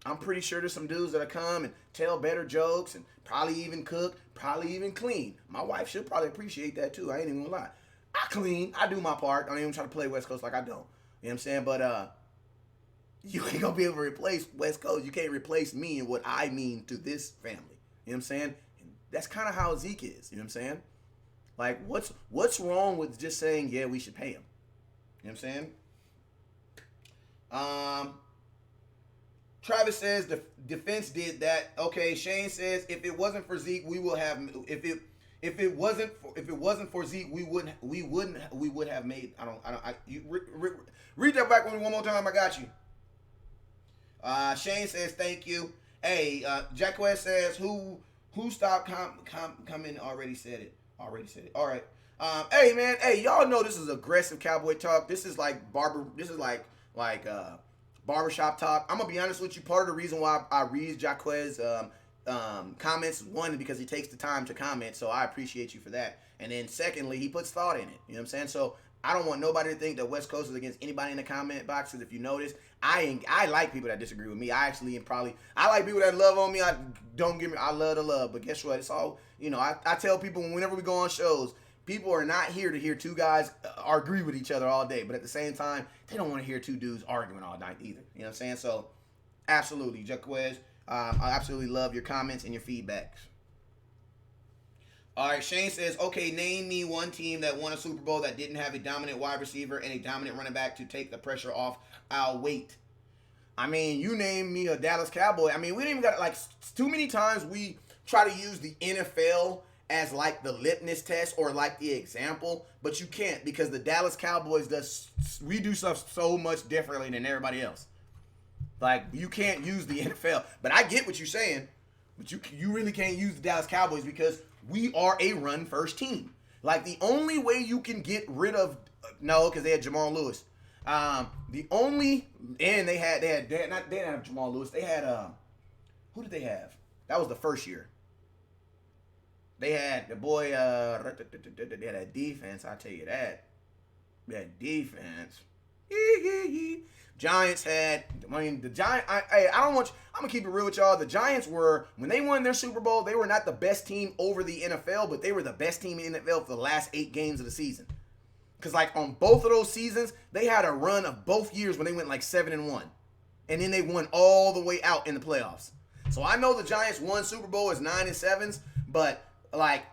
C: I'm pretty sure there's some dudes that'll come and tell better jokes and probably even cook, probably even clean. My wife should probably appreciate that too. I ain't even gonna lie. I clean. I do my part. I don't even try to play West Coast like I don't. You know what I'm saying? But you ain't gonna be able to replace West Coast. You can't replace me and what I mean to this family. You know what I'm saying? And that's kind of how Zeke is. You know what I'm saying? Like, what's wrong with just saying, yeah, we should pay him? You know what I'm saying? Travis says the defense did that. Okay, Shane says if it wasn't for Zeke, we will have. If it wasn't for Zeke, we would have made. Read that back one more time. I got you. Shane says thank you. Hey, Jack West says who stopped coming already said it. All right. Hey man, hey, y'all know this is aggressive cowboy talk. This is like barbershop talk. I'm gonna be honest with you. Part of the reason why I read Jaquez's comments is, one, because he takes the time to comment, so I appreciate you for that. And then secondly, he puts thought in it. You know what I'm saying? So I don't want nobody to think that West Coast is against anybody in the comment boxes. If you notice, I like people that disagree with me. I like people that love on me. I love the love, but guess what? It's all, I tell people whenever we go on shows, people are not here to hear two guys agree with each other all day, but at the same time, they don't want to hear two dudes arguing all night either. You know what I'm saying? So, absolutely, Jaquez, I absolutely love your comments and your feedbacks. All right, Shane says, okay, name me one team that won a Super Bowl that didn't have a dominant wide receiver and a dominant running back to take the pressure off. I'll wait. I mean, you name me a Dallas Cowboy. I mean, we didn't even got, too many times we try to use the NFL as like the litmus test or like the example, but you can't, because the Dallas Cowboys we do stuff so much differently than everybody else. Like, you can't use the NFL. But I get what you're saying, but you really can't use the Dallas Cowboys because we are a run-first team. Like, the only way you can get rid of because they had Jamal Lewis. They didn't have Jamal Lewis. They had who did they have? That was the first year. They had the boy. They had a defense. I tell you that. They had defense. Giants had, I mean, the Giants, I don't want you, I'm going to keep it real with y'all. The Giants were, when they won their Super Bowl, they were not the best team over the NFL, but they were the best team in the NFL for the last 8 games of the season. Because, like, on both of those seasons, they had a run of both years when they went, like, 7-1. And then they won all the way out in the playoffs. So I know the Giants won Super Bowl as 9-7s, but, like,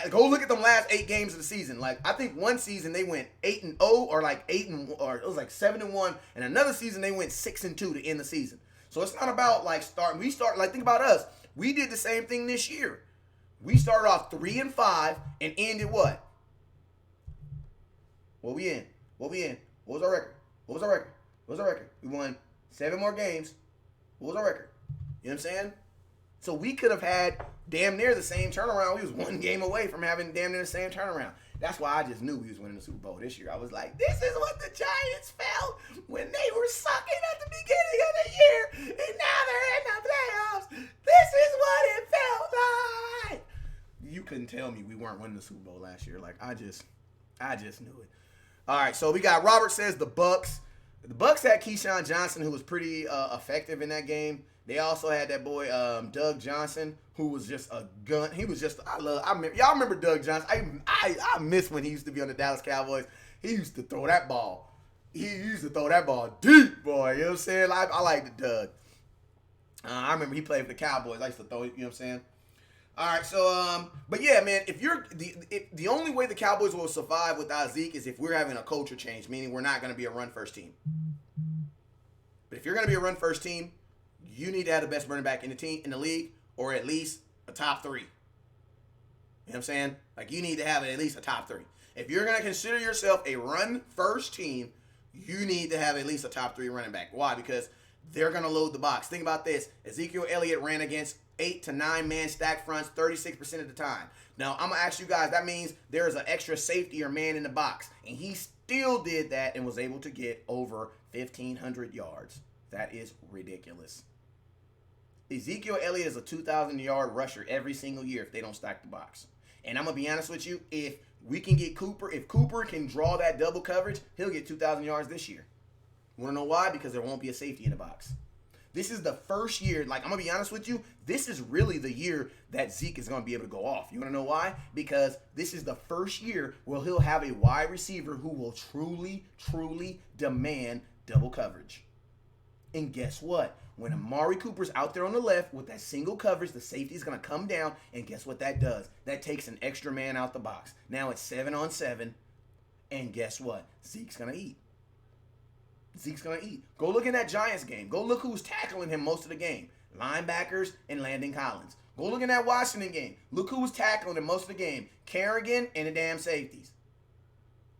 C: go look at them last 8 games of the season. Like, I think one season they went 8-0 or like 8-, or it was like 7-1, and another season they went 6-2 to end the season. So it's not about like starting. Like, think about us. We did the same thing this year. We started off 3-5 and ended what? What we in? What was our record? What was our record? We won 7 more games. What was our record? You know what I'm saying? So we could have had damn near the same turnaround. We was 1 game away from having damn near the same turnaround. That's why I just knew we was winning the Super Bowl this year. I was like, this is what the Giants felt when they were sucking at the beginning of the year, and now they're in the playoffs. This is what it felt like. You couldn't tell me we weren't winning the Super Bowl last year. Like, I just knew it. All right, so we got Robert says the Bucks. The Bucks had Keyshawn Johnson, who was pretty effective in that game. They also had that boy Doug Johnson, who was just a gun. He was just y'all remember Doug Johnson? I miss when he used to be on the Dallas Cowboys. He used to throw that ball. He used to throw that ball deep, boy. You know what I'm saying? I like the Doug. I remember he played for the Cowboys. I used to throw it. You know what I'm saying? All right, so but yeah, man. If you're the only way the Cowboys will survive without Zeke is if we're having a culture change, meaning we're not going to be a run first team. But if you're going to be a run first team, you need to have the best running back in the league, or at least a top 3. You know what I'm saying? Like, you need to have at least a top 3. If you're going to consider yourself a run-first team, you need to have at least a top 3 running back. Why? Because they're going to load the box. Think about this. Ezekiel Elliott ran against 8 to 9 man stack fronts 36% of the time. Now, I'm going to ask you guys, that means there's an extra safety or man in the box. And he still did that and was able to get over 1,500 yards. That is ridiculous. Ezekiel Elliott is a 2,000-yard rusher every single year if they don't stack the box. And I'm going to be honest with you, if we can get Cooper, if Cooper can draw that double coverage, he'll get 2,000 yards this year. You want to know why? Because there won't be a safety in the box. This is the first year, like, I'm going to be honest with you, this is really the year that Zeke is going to be able to go off. You want to know why? Because this is the first year where he'll have a wide receiver who will truly, truly demand double coverage. And guess what? When Amari Cooper's out there on the left with that single coverage, the safety is going to come down, and guess what that does? That takes an extra man out the box. Now it's 7-on-7, and guess what? Zeke's going to eat. Zeke's going to eat. Go look in that Giants game. Go look who's tackling him most of the game. Linebackers and Landon Collins. Go look in that Washington game. Look who was tackling him most of the game. Kerrigan and the damn safeties.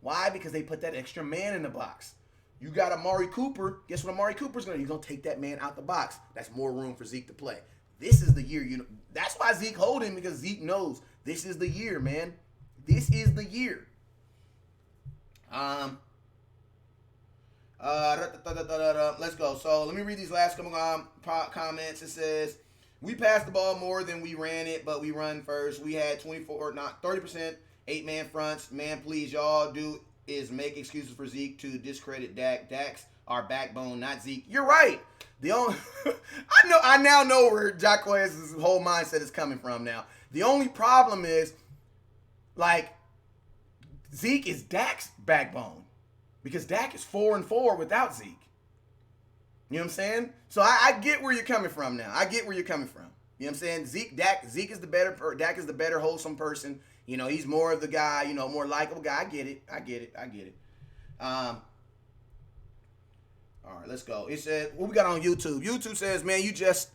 C: Why? Because they put that extra man in the box. You got Amari Cooper. Guess what Amari Cooper's going to do? He's going to take that man out the box. That's more room for Zeke to play. This is the year. That's why Zeke hold him, because Zeke knows this is the year, man. This is the year. Let's go. So let me read these last couple comments. It says, we passed the ball more than we ran it, but we run first. We had 30%, 8-man fronts. Man, please, y'all do is make excuses for Zeke to discredit Dak. Dak's our backbone, not Zeke. You're right. The only I now know where Jacquez's whole mindset is coming from now. The only problem is, like, Zeke is Dak's backbone, because Dak is 4-4 without Zeke. You know what I'm saying? So I get where you're coming from now. I get where you're coming from. You know what I'm saying? Zeke is the better, Dak is the better wholesome person. You know, he's more of the guy, you know, more likable guy. I get it. All right, let's go. It said, what we got on YouTube? YouTube says, man, you just,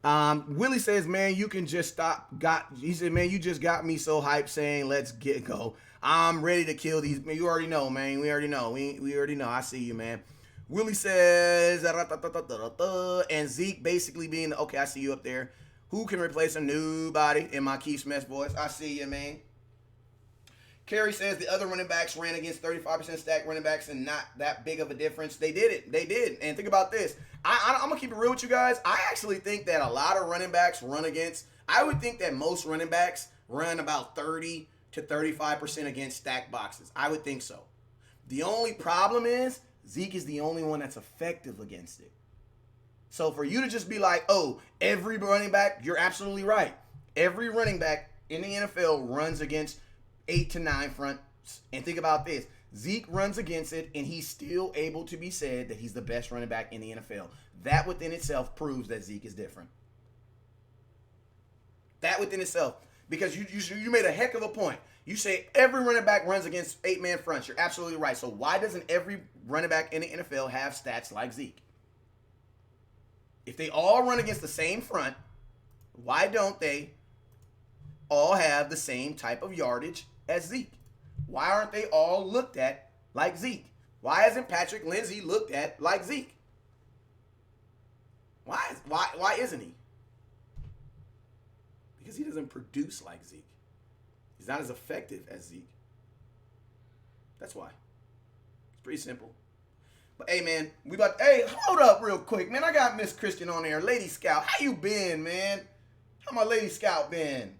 C: Willie says, man, you can just stop. He said, man, you just got me so hyped saying, let's go. I'm ready to kill these. Man, you already know, man. We already know. We already know. I see you, man. Willie says, and Zeke basically being, okay, I see you up there. Who can replace a nobody in my Keith Smith voice? I see you, man. Kerry says the other running backs ran against 35% stacked running backs and not that big of a difference. They did it. They did. And think about this. I'm going to keep it real with you guys. I actually think that a lot of running backs run against, I would think that most running backs run about 30 to 35% against stacked boxes. I would think so. The only problem is Zeke is the only one that's effective against it. So for you to just be like, oh, every running back, you're absolutely right. Every running back in the NFL runs against 8 to 9 fronts. And think about this. Zeke runs against it, and he's still able to be said that he's the best running back in the NFL. That within itself proves that Zeke is different. That within itself. Because you made a heck of a point. You say every running back runs against 8-man fronts. You're absolutely right. So why doesn't every running back in the NFL have stats like Zeke? If they all run against the same front, why don't they all have the same type of yardage as Zeke? Why aren't they all looked at like Zeke? Why isn't Patrick Lindsay looked at like Zeke? Why isn't he? Because he doesn't produce like Zeke. He's not as effective as Zeke. That's why. It's pretty simple. But hey, man, hey, hold up real quick, man. I got Miss Christian on there, Lady Scout. How you been, man? How my Lady Scout been?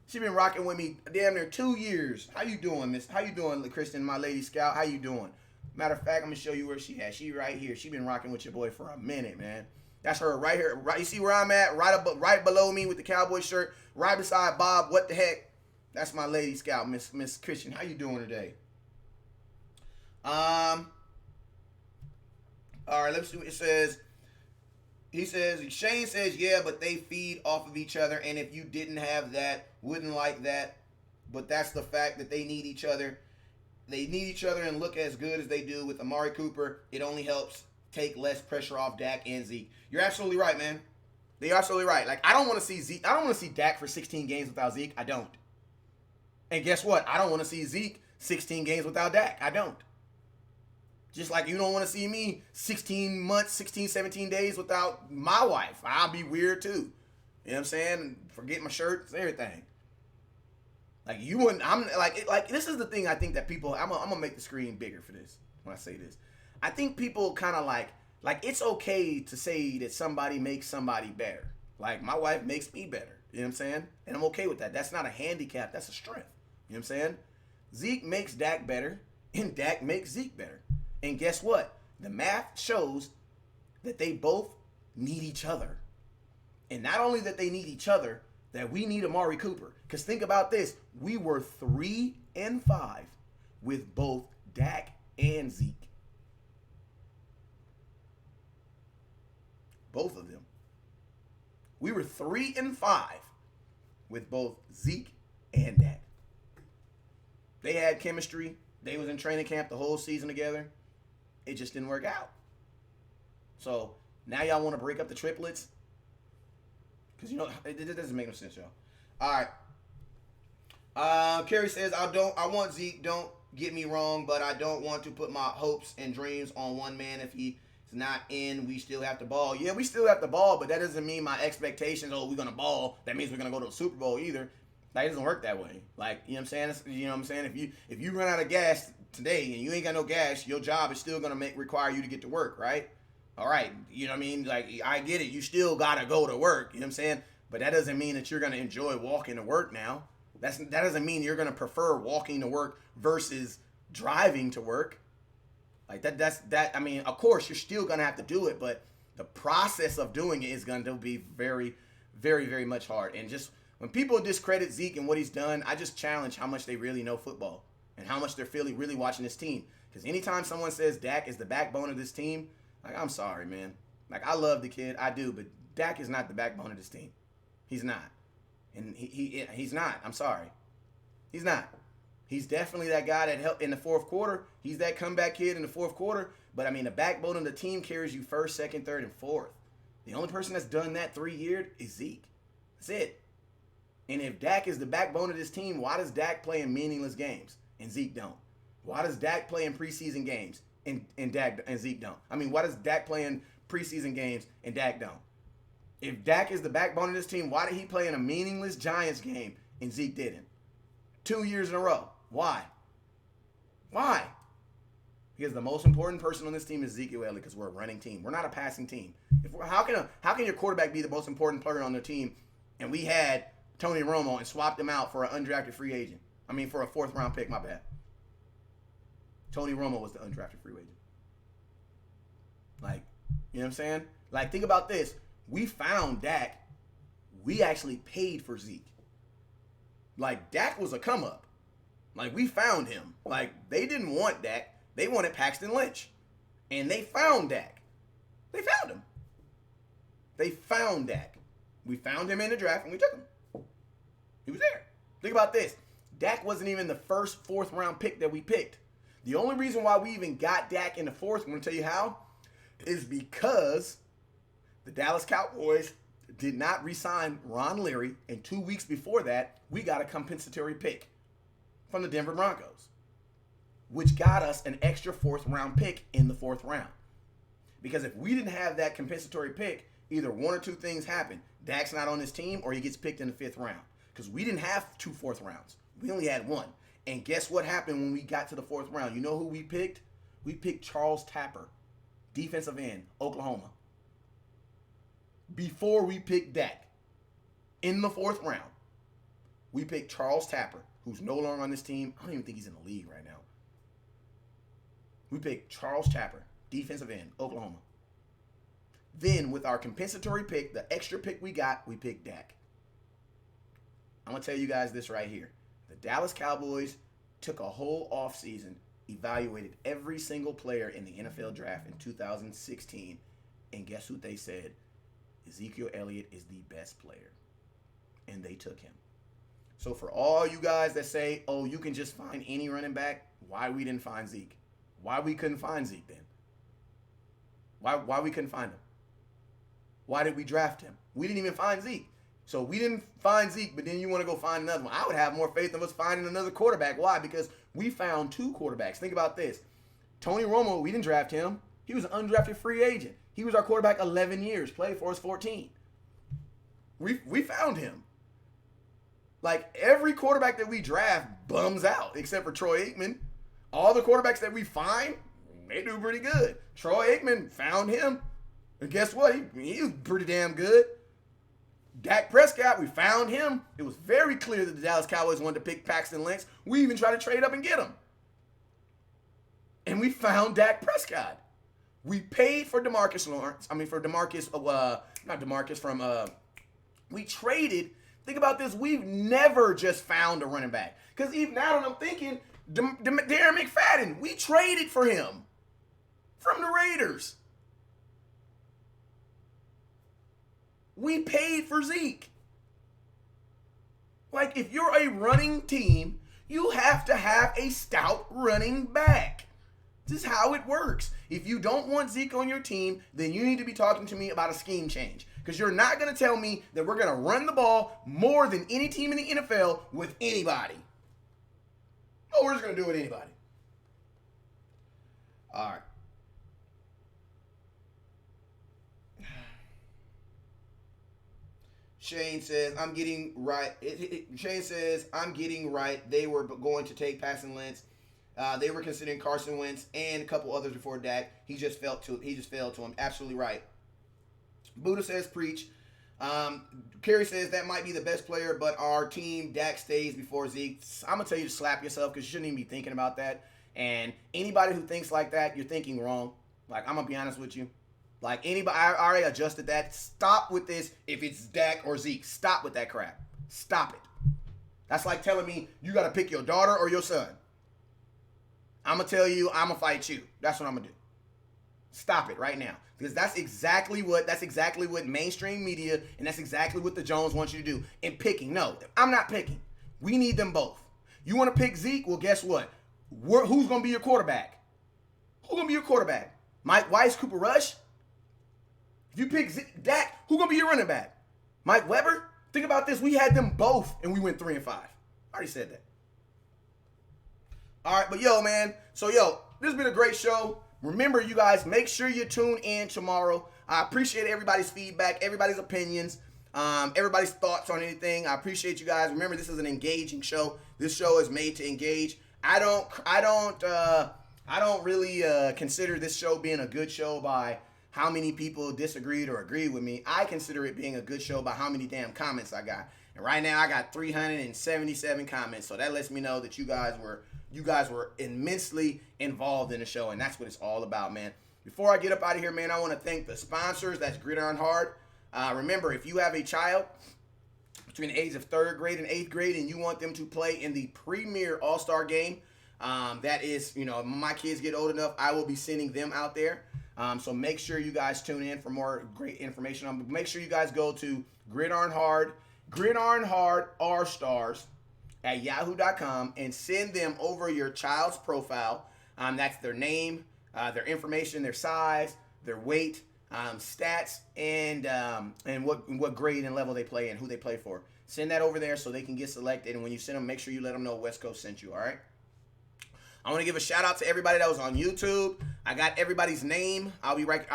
C: She been rocking with me damn near 2 years. How you doing, Miss? How you doing, Christian, my Lady Scout? How you doing? Matter of fact, I'm gonna show you where she at. She right here. She been rocking with your boy for a minute, man. That's her right here. Right, you see where I'm at? Right below me with the Cowboy shirt. Right beside Bob. What the heck? That's my Lady Scout, Miss Christian. How you doing today? All right, let's see what it says. He says, Shane says, yeah, but they feed off of each other, and if you didn't have that, wouldn't like that. But that's the fact that they need each other. They need each other and look as good as they do with Amari Cooper. It only helps take less pressure off Dak and Zeke. You're absolutely right, man. You're absolutely right. Like, I don't want to see Zeke. I don't want to see Dak for 16 games without Zeke. I don't. And guess what? I don't want to see Zeke 16 games without Dak. I don't. Just like you don't want to see me 16 months, 16, 17 days without my wife. I'll be weird too. You know what I'm saying? Forget my shirts, everything. Like you wouldn't, I'm like this is the thing I think that people, I'm gonna make the screen bigger for this when I say this. I think people kind of like it's okay to say that somebody makes somebody better. Like my wife makes me better. You know what I'm saying? And I'm okay with that. That's not a handicap, that's a strength. You know what I'm saying? Zeke makes Dak better, and Dak makes Zeke better. And guess what? The math shows that they both need each other. And not only that they need each other, that we need Amari Cooper. Because think about this. We were 3-5 with both Dak and Zeke. Both of them. We were 3-5 with both Zeke and Dak. They had chemistry. They was in training camp the whole season together. It just didn't work out. So now y'all want to break up the triplets? Because you know it doesn't make no sense, y'all. All right. Kerry says I want Zeke. Don't get me wrong, but I don't want to put my hopes and dreams on one man. If he's not in, we still have to ball. Yeah, we still have to ball, but that doesn't mean my expectations. Oh, we're gonna ball. That means we're gonna go to the Super Bowl either. Like, it doesn't work that way. Like, you know what I'm saying? You know what I'm saying? If you run out of gas today and you ain't got no gas, your job is still gonna require you to get to work, right? All right, you know what I mean? Like, I get it. You still gotta go to work. You know what I'm saying? But that doesn't mean that you're gonna enjoy walking to work now. That doesn't mean you're gonna prefer walking to work versus driving to work. Like that. I mean, of course, you're still gonna have to do it, but the process of doing it is gonna be very, very, very much hard. And just when people discredit Zeke and what he's done, I just challenge how much they really know football and how much they're really watching this team. Because anytime someone says Dak is the backbone of this team, like, I'm sorry, man. Like, I love the kid, I do, but Dak is not the backbone of this team. He's not. And he's not. I'm sorry. He's not. He's definitely that guy that helped in the fourth quarter. He's that comeback kid in the fourth quarter. But, I mean, the backbone of the team carries you first, second, third, and fourth. The only person that's done that 3 years is Zeke. That's it. And if Dak is the backbone of this team, why does Dak play in meaningless games and Zeke don't? Why does Dak play in preseason games and Zeke don't? I mean, why does Dak play in preseason games and Dak don't? If Dak is the backbone of this team, why did he play in a meaningless Giants game and Zeke didn't? 2 years in a row. Why? Why? Because the most important person on this team is Zeke Elliott, because we're a running team. We're not a passing team. How can your quarterback be the most important player on the team, and we had Tony Romo and swapped him out for an undrafted free agent? I mean, for a fourth-round pick, my bad. Tony Romo was the undrafted free agent. Like, you know what I'm saying? Like, think about this. We found Dak. We actually paid for Zeke. Like, Dak was a come up. Like, we found him. Like, they didn't want Dak. They wanted Paxton Lynch. And they found Dak. They found him. They found Dak. We found him in the draft and we took him. He was there. Think about this. Dak wasn't even the first fourth round pick that we picked. The only reason why we even got Dak in the fourth, I'm going to tell you how, is because the Dallas Cowboys did not re-sign Ron Leary, and 2 weeks before that, we got a compensatory pick from the Denver Broncos, which got us an extra fourth round pick in the fourth round. Because if we didn't have that compensatory pick, either one or two things happen. Dak's not on this team or he gets picked in the fifth round. Because we didn't have 2 fourth rounds. We only had 1. And guess what happened when we got to the fourth round? You know who we picked? We picked Charles Tapper, defensive end, Oklahoma. Before we picked Dak, in the fourth round, we picked Charles Tapper, who's no longer on this team. I don't even think he's in the league right now. We picked Charles Tapper, defensive end, Oklahoma. Then, with our compensatory pick, the extra pick we got, we picked Dak. I'm going to tell you guys this right here. The Dallas Cowboys took a whole offseason, evaluated every single player in the NFL draft in 2016, and guess who they said? Ezekiel Elliott is the best player. And they took him. So for all you guys that say, oh, you can just find any running back, why we didn't find Zeke? Why we couldn't find Zeke then? Why we couldn't find him? Why did we draft him? We didn't even find Zeke. So we didn't find Zeke, but then you want to go find another one. I would have more faith in us finding another quarterback. Why? Because we found 2 quarterbacks. Think about this. Tony Romo, we didn't draft him. He was an undrafted free agent. He was our quarterback 11 years, played for us 14. We found him. Like, every quarterback that we draft bums out, except for Troy Aikman. All the quarterbacks that we find, they do pretty good. Troy Aikman, found him. And guess what? He was pretty damn good. Dak Prescott, we found him. It was very clear that the Dallas Cowboys wanted to pick Paxton Lynch. We even tried to trade up and get him. And we found Dak Prescott. We paid for DeMarcus Lawrence. We traded. Think about this. We've never just found a running back. Because even now that I'm thinking, Darren McFadden, we traded for him from the Raiders. We paid for Zeke. Like, if you're a running team, you have to have a stout running back. This is how it works. If you don't want Zeke on your team, then you need to be talking to me about a scheme change. Because you're not going to tell me that we're going to run the ball more than any team in the NFL with anybody. Oh, we're just going to do it with anybody. All right. Shane says, I'm getting right. Shane says, I'm getting right. They were going to take Paxton Lynch. They were considering Carson Wentz and a couple others before Dak. He just failed to him. Absolutely right. Buddha says, preach. Kerry says, that might be the best player, but our team, Dak stays before Zeke. I'm going to tell you to slap yourself because you shouldn't even be thinking about that. And anybody who thinks like that, you're thinking wrong. Like, I'm going to be honest with you. Like, anybody, I already adjusted that. Stop with this if it's Dak or Zeke. Stop with that crap. Stop it. That's like telling me you got to pick your daughter or your son. I'm going to tell you, I'm going to fight you. That's what I'm going to do. Stop it right now. Because that's exactly what mainstream media and that's exactly what the Jones wants you to do. And picking. No, I'm not picking. We need them both. You want to pick Zeke? Well, guess what? Who's going to be your quarterback? Who's going to be your quarterback? Mike Weiss, Cooper Rush? If you pick Dak, who's going to be your running back? Mike Weber? Think about this. We had them both, and we went 3-5. I already said that. All right, but man. So, this has been a great show. Remember, you guys, make sure you tune in tomorrow. I appreciate everybody's feedback, everybody's opinions, everybody's thoughts on anything. I appreciate you guys. Remember, this is an engaging show. This show is made to engage. I don't really consider this show being a good show by how many people disagreed or agreed with me. I consider it being a good show by how many damn comments I got. And right now I got 377 comments. So that lets me know that you guys were immensely involved in the show, and that's what it's all about, man. Before I get up out of here, man, I want to thank the sponsors. That's Gridiron Hard. Remember, if you have a child between the age of 3rd grade and 8th grade and you want them to play in the premier All-Star game, that is, you know, my kids get old enough, I will be sending them out there. So make sure you guys tune in for more great information. Make sure you guys go to Gridiron Hard R Stars at yahoo.com and send them over your child's profile. That's their name, their information, their size, their weight, stats, and what grade and level they play and who they play for. Send that over there so they can get selected. And when you send them, make sure you let them know West Coast sent you. All right. I want to give a shout out to everybody that was on YouTube. I got everybody's name. I'll be writing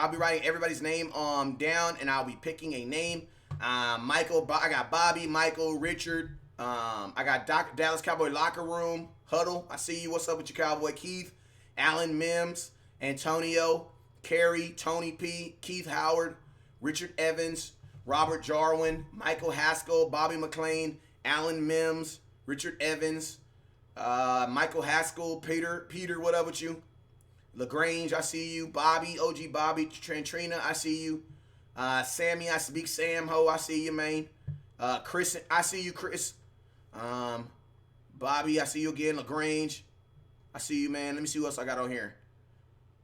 C: everybody's name down, and I'll be picking a name. Michael, I got Bobby, Michael, Richard. I got Dallas Cowboy Locker Room, Huddle. I see you. What's up with your Cowboy? Keith, Alan Mims, Antonio, Kerry, Tony P, Keith Howard, Richard Evans, Robert Jarwin, Michael Haskell, Bobby McLean, Alan Mims, Richard Evans, Michael Haskell, Peter, what up with you? LaGrange, I see you. Bobby, OG Bobby, Trina, I see you. Sammy, I speak Sam Ho, I see you, man. Chris, I see you, Chris. Bobby, I see you again. LaGrange, I see you, man. Let me see what else I got on here.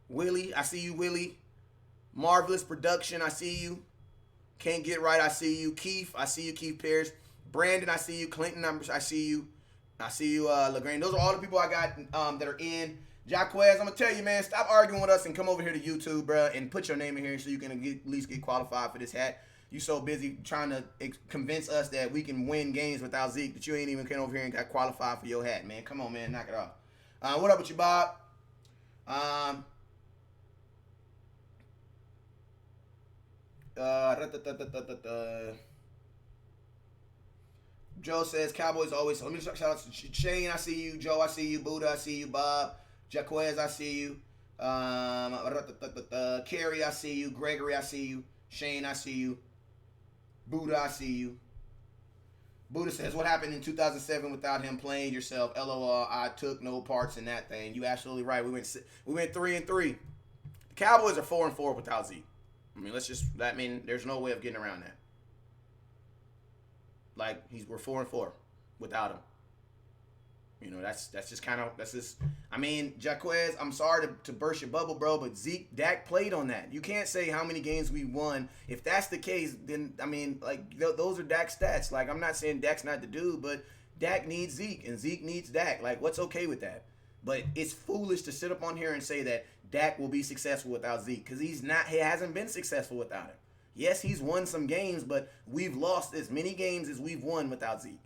C: Willie, I see you, Willie. Marvelous Production, I see you. Can't Get Right, I see you. Keith, I see you, Keith Pierce. Brandon, I see you. Clinton, I see you. I see you, LaGrange. Those are all the people I got that are in. Jaquez, I'm going to tell you, man, stop arguing with us and come over here to YouTube, bro, and put your name in here so you can at least get qualified for this hat. You so busy trying to convince us that we can win games without Zeke that you ain't even came over here and got qualified for your hat, man. Come on, man. Knock it off. What up with you, Bob? Joe says Cowboys always. Let me shout out to Shane. I see you. Joe, I see you. Buddha, I see you. Bob, Jaquez, I see you. Kerry, I see you. Gregory, I see you. Shane, I see you. Buddha, I see you. Buddha says, what happened in 2007 without him playing yourself? LOL, I took no parts in that thing. You absolutely right. We went 3-3. The Cowboys are 4-4 without Zeke. I mean, there's no way of getting around that. Like, we're 4-4 without him. You know, that's just. I mean, Jaquez, I'm sorry to burst your bubble, bro, but Dak played on that. You can't say how many games we won. If that's the case, then I mean, like those are Dak's stats. Like, I'm not saying Dak's not the dude, but Dak needs Zeke and Zeke needs Dak. Like, what's okay with that? But it's foolish to sit up on here and say that Dak will be successful without Zeke because he's not. He hasn't been successful without him. Yes, he's won some games, but we've lost as many games as we've won without Zeke.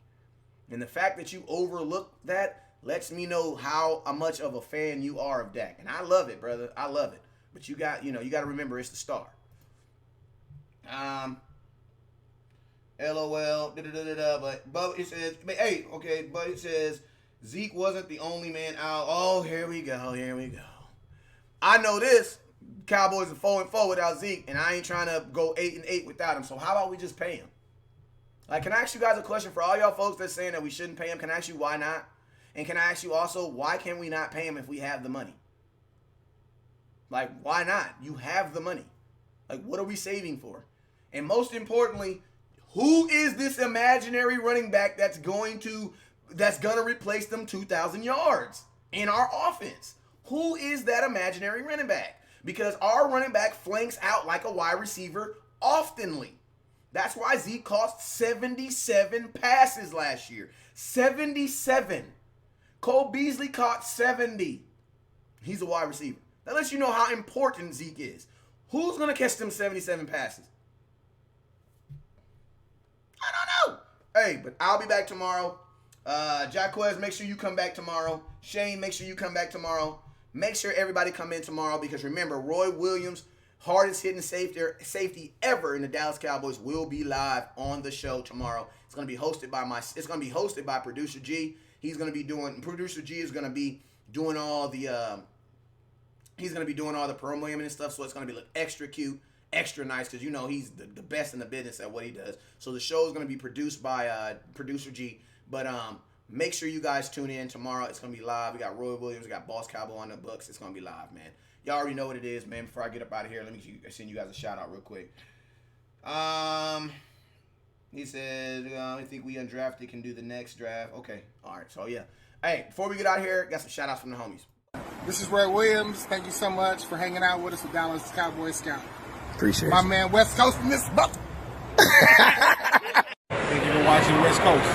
C: And the fact that you overlook that lets me know how much of a fan you are of Dak. And I love it, brother. I love it. But you got to remember it's the star. LOL. But it says, hey, okay, but it says Zeke wasn't the only man out. Oh, here we go. I know this. Cowboys are 4-4 without Zeke, and I ain't trying to go 8-8 without him. So how about we just pay him? Like, can I ask you guys a question for all y'all folks that's saying that we shouldn't pay him? Can I ask you why not? And can I ask you also, why can we not pay him if we have the money? Like, why not? You have the money. Like, what are we saving for? And most importantly, who is this imaginary running back that's gonna replace them 2,000 yards in our offense? Who is that imaginary running back? Because our running back flanks out like a wide receiver oftenly. That's why Zeke caught 77 passes last year. 77. Cole Beasley caught 70. He's a wide receiver. That lets you know how important Zeke is. Who's going to catch them 77 passes? I don't know. Hey, but I'll be back tomorrow. Jaquez, make sure you come back tomorrow. Shane, make sure you come back tomorrow. Make sure everybody come in tomorrow because remember, Roy Williams, hardest hitting safety ever in the Dallas Cowboys, will be live on the show tomorrow. It's going to be hosted by Producer G. Producer G is going to be doing all the promoing and stuff, so it's going to be look extra cute, extra nice because you know he's the best in the business at what he does. So the show is going to be produced by Producer G. But make sure you guys tune in tomorrow. It's going to be live. We got Roy Williams, we got Boss Cowboy on the books. It's going to be live, man. Y'all already know what it is, man. Before I get up out of here, let me send you guys a shout out real quick. He said, I think we undrafted can do the next draft. Okay. All right. So, yeah. Hey, before we get out of here, got some shout outs from the homies.
D: This is Ray Williams. Thank you so much for hanging out with us at Dallas Cowboy Scout.
C: Appreciate
D: My man West Coast in this month.
E: Thank you for watching West Coast.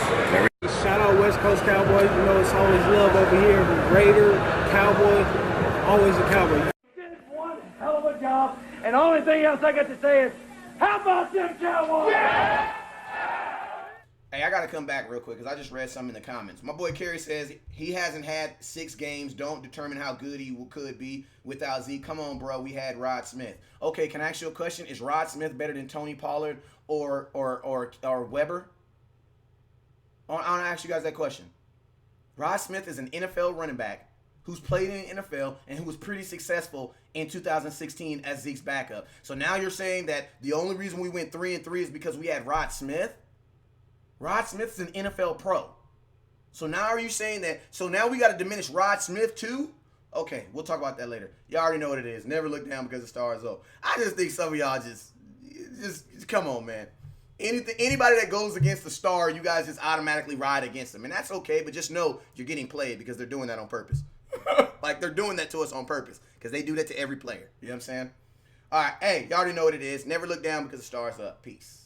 E: Shout out West Coast Cowboys. You know it's always love over here. Raider, Cowboy, always a Cowboy.
F: You did one hell of a job, and the only thing else I got to say is, how about them Cowboys? Yeah!
C: Hey, I got to come back real quick because I just read some in the comments. My boy Kerry says he hasn't had 6 games. Don't determine how good he could be without Zeke. Come on, bro. We had Rod Smith. Okay, can I ask you a question? Is Rod Smith better than Tony Pollard or Weber? I want to ask you guys that question. Rod Smith is an NFL running back who's played in the NFL and who was pretty successful in 2016 as Zeke's backup. So now you're saying that the only reason we went 3-3 is because we had Rod Smith? Rod Smith's an NFL pro. So now are you saying that, so now we got to diminish Rod Smith too? Okay, we'll talk about that later. Y'all already know what it is. Never look down because the star is up. I just think some of y'all just come on, man. Anybody that goes against the star, you guys just automatically ride against them. And that's okay, but just know you're getting played because they're doing that on purpose. Like, they're doing that to us on purpose because they do that to every player. You know what I'm saying? All right, hey, y'all already know what it is. Never look down because the star is up. Peace.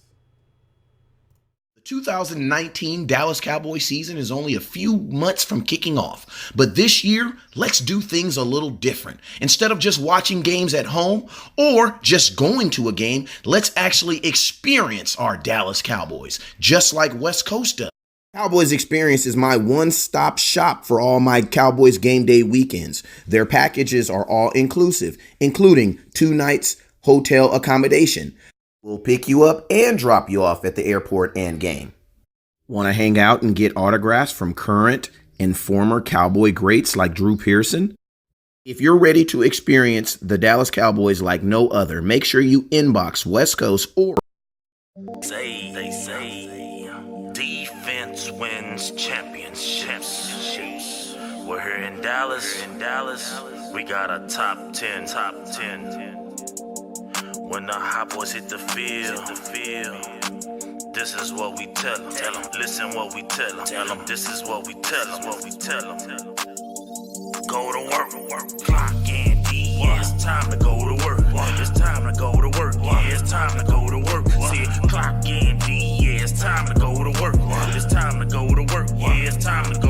G: The 2019 Dallas Cowboys season is only a few months from kicking off. But this year, let's do things a little different. Instead of just watching games at home or just going to a game, let's actually experience our Dallas Cowboys, just like West Coast does.
C: Cowboys Experience is my one-stop shop for all my Cowboys game day weekends. Their packages are all inclusive, including 2 nights hotel accommodation. We'll pick you up and drop you off at the airport and game. Want to hang out and get autographs from current and former Cowboy greats like Drew Pearson? If you're ready to experience the Dallas Cowboys like no other, make sure you inbox West Coast or...
A: They say defense wins championships. We're here in Dallas. We got a top 10. When the hot boys hit the field, this is what we tell them. Listen what we tell them. This is what we tell them. Go to work. Clock in, yeah, it's time to go to work. It's time to go to work. Yeah, it's time to go to work. See, clock in, yeah, it's time to go to work. It's time to go to work. Yeah, it's time to go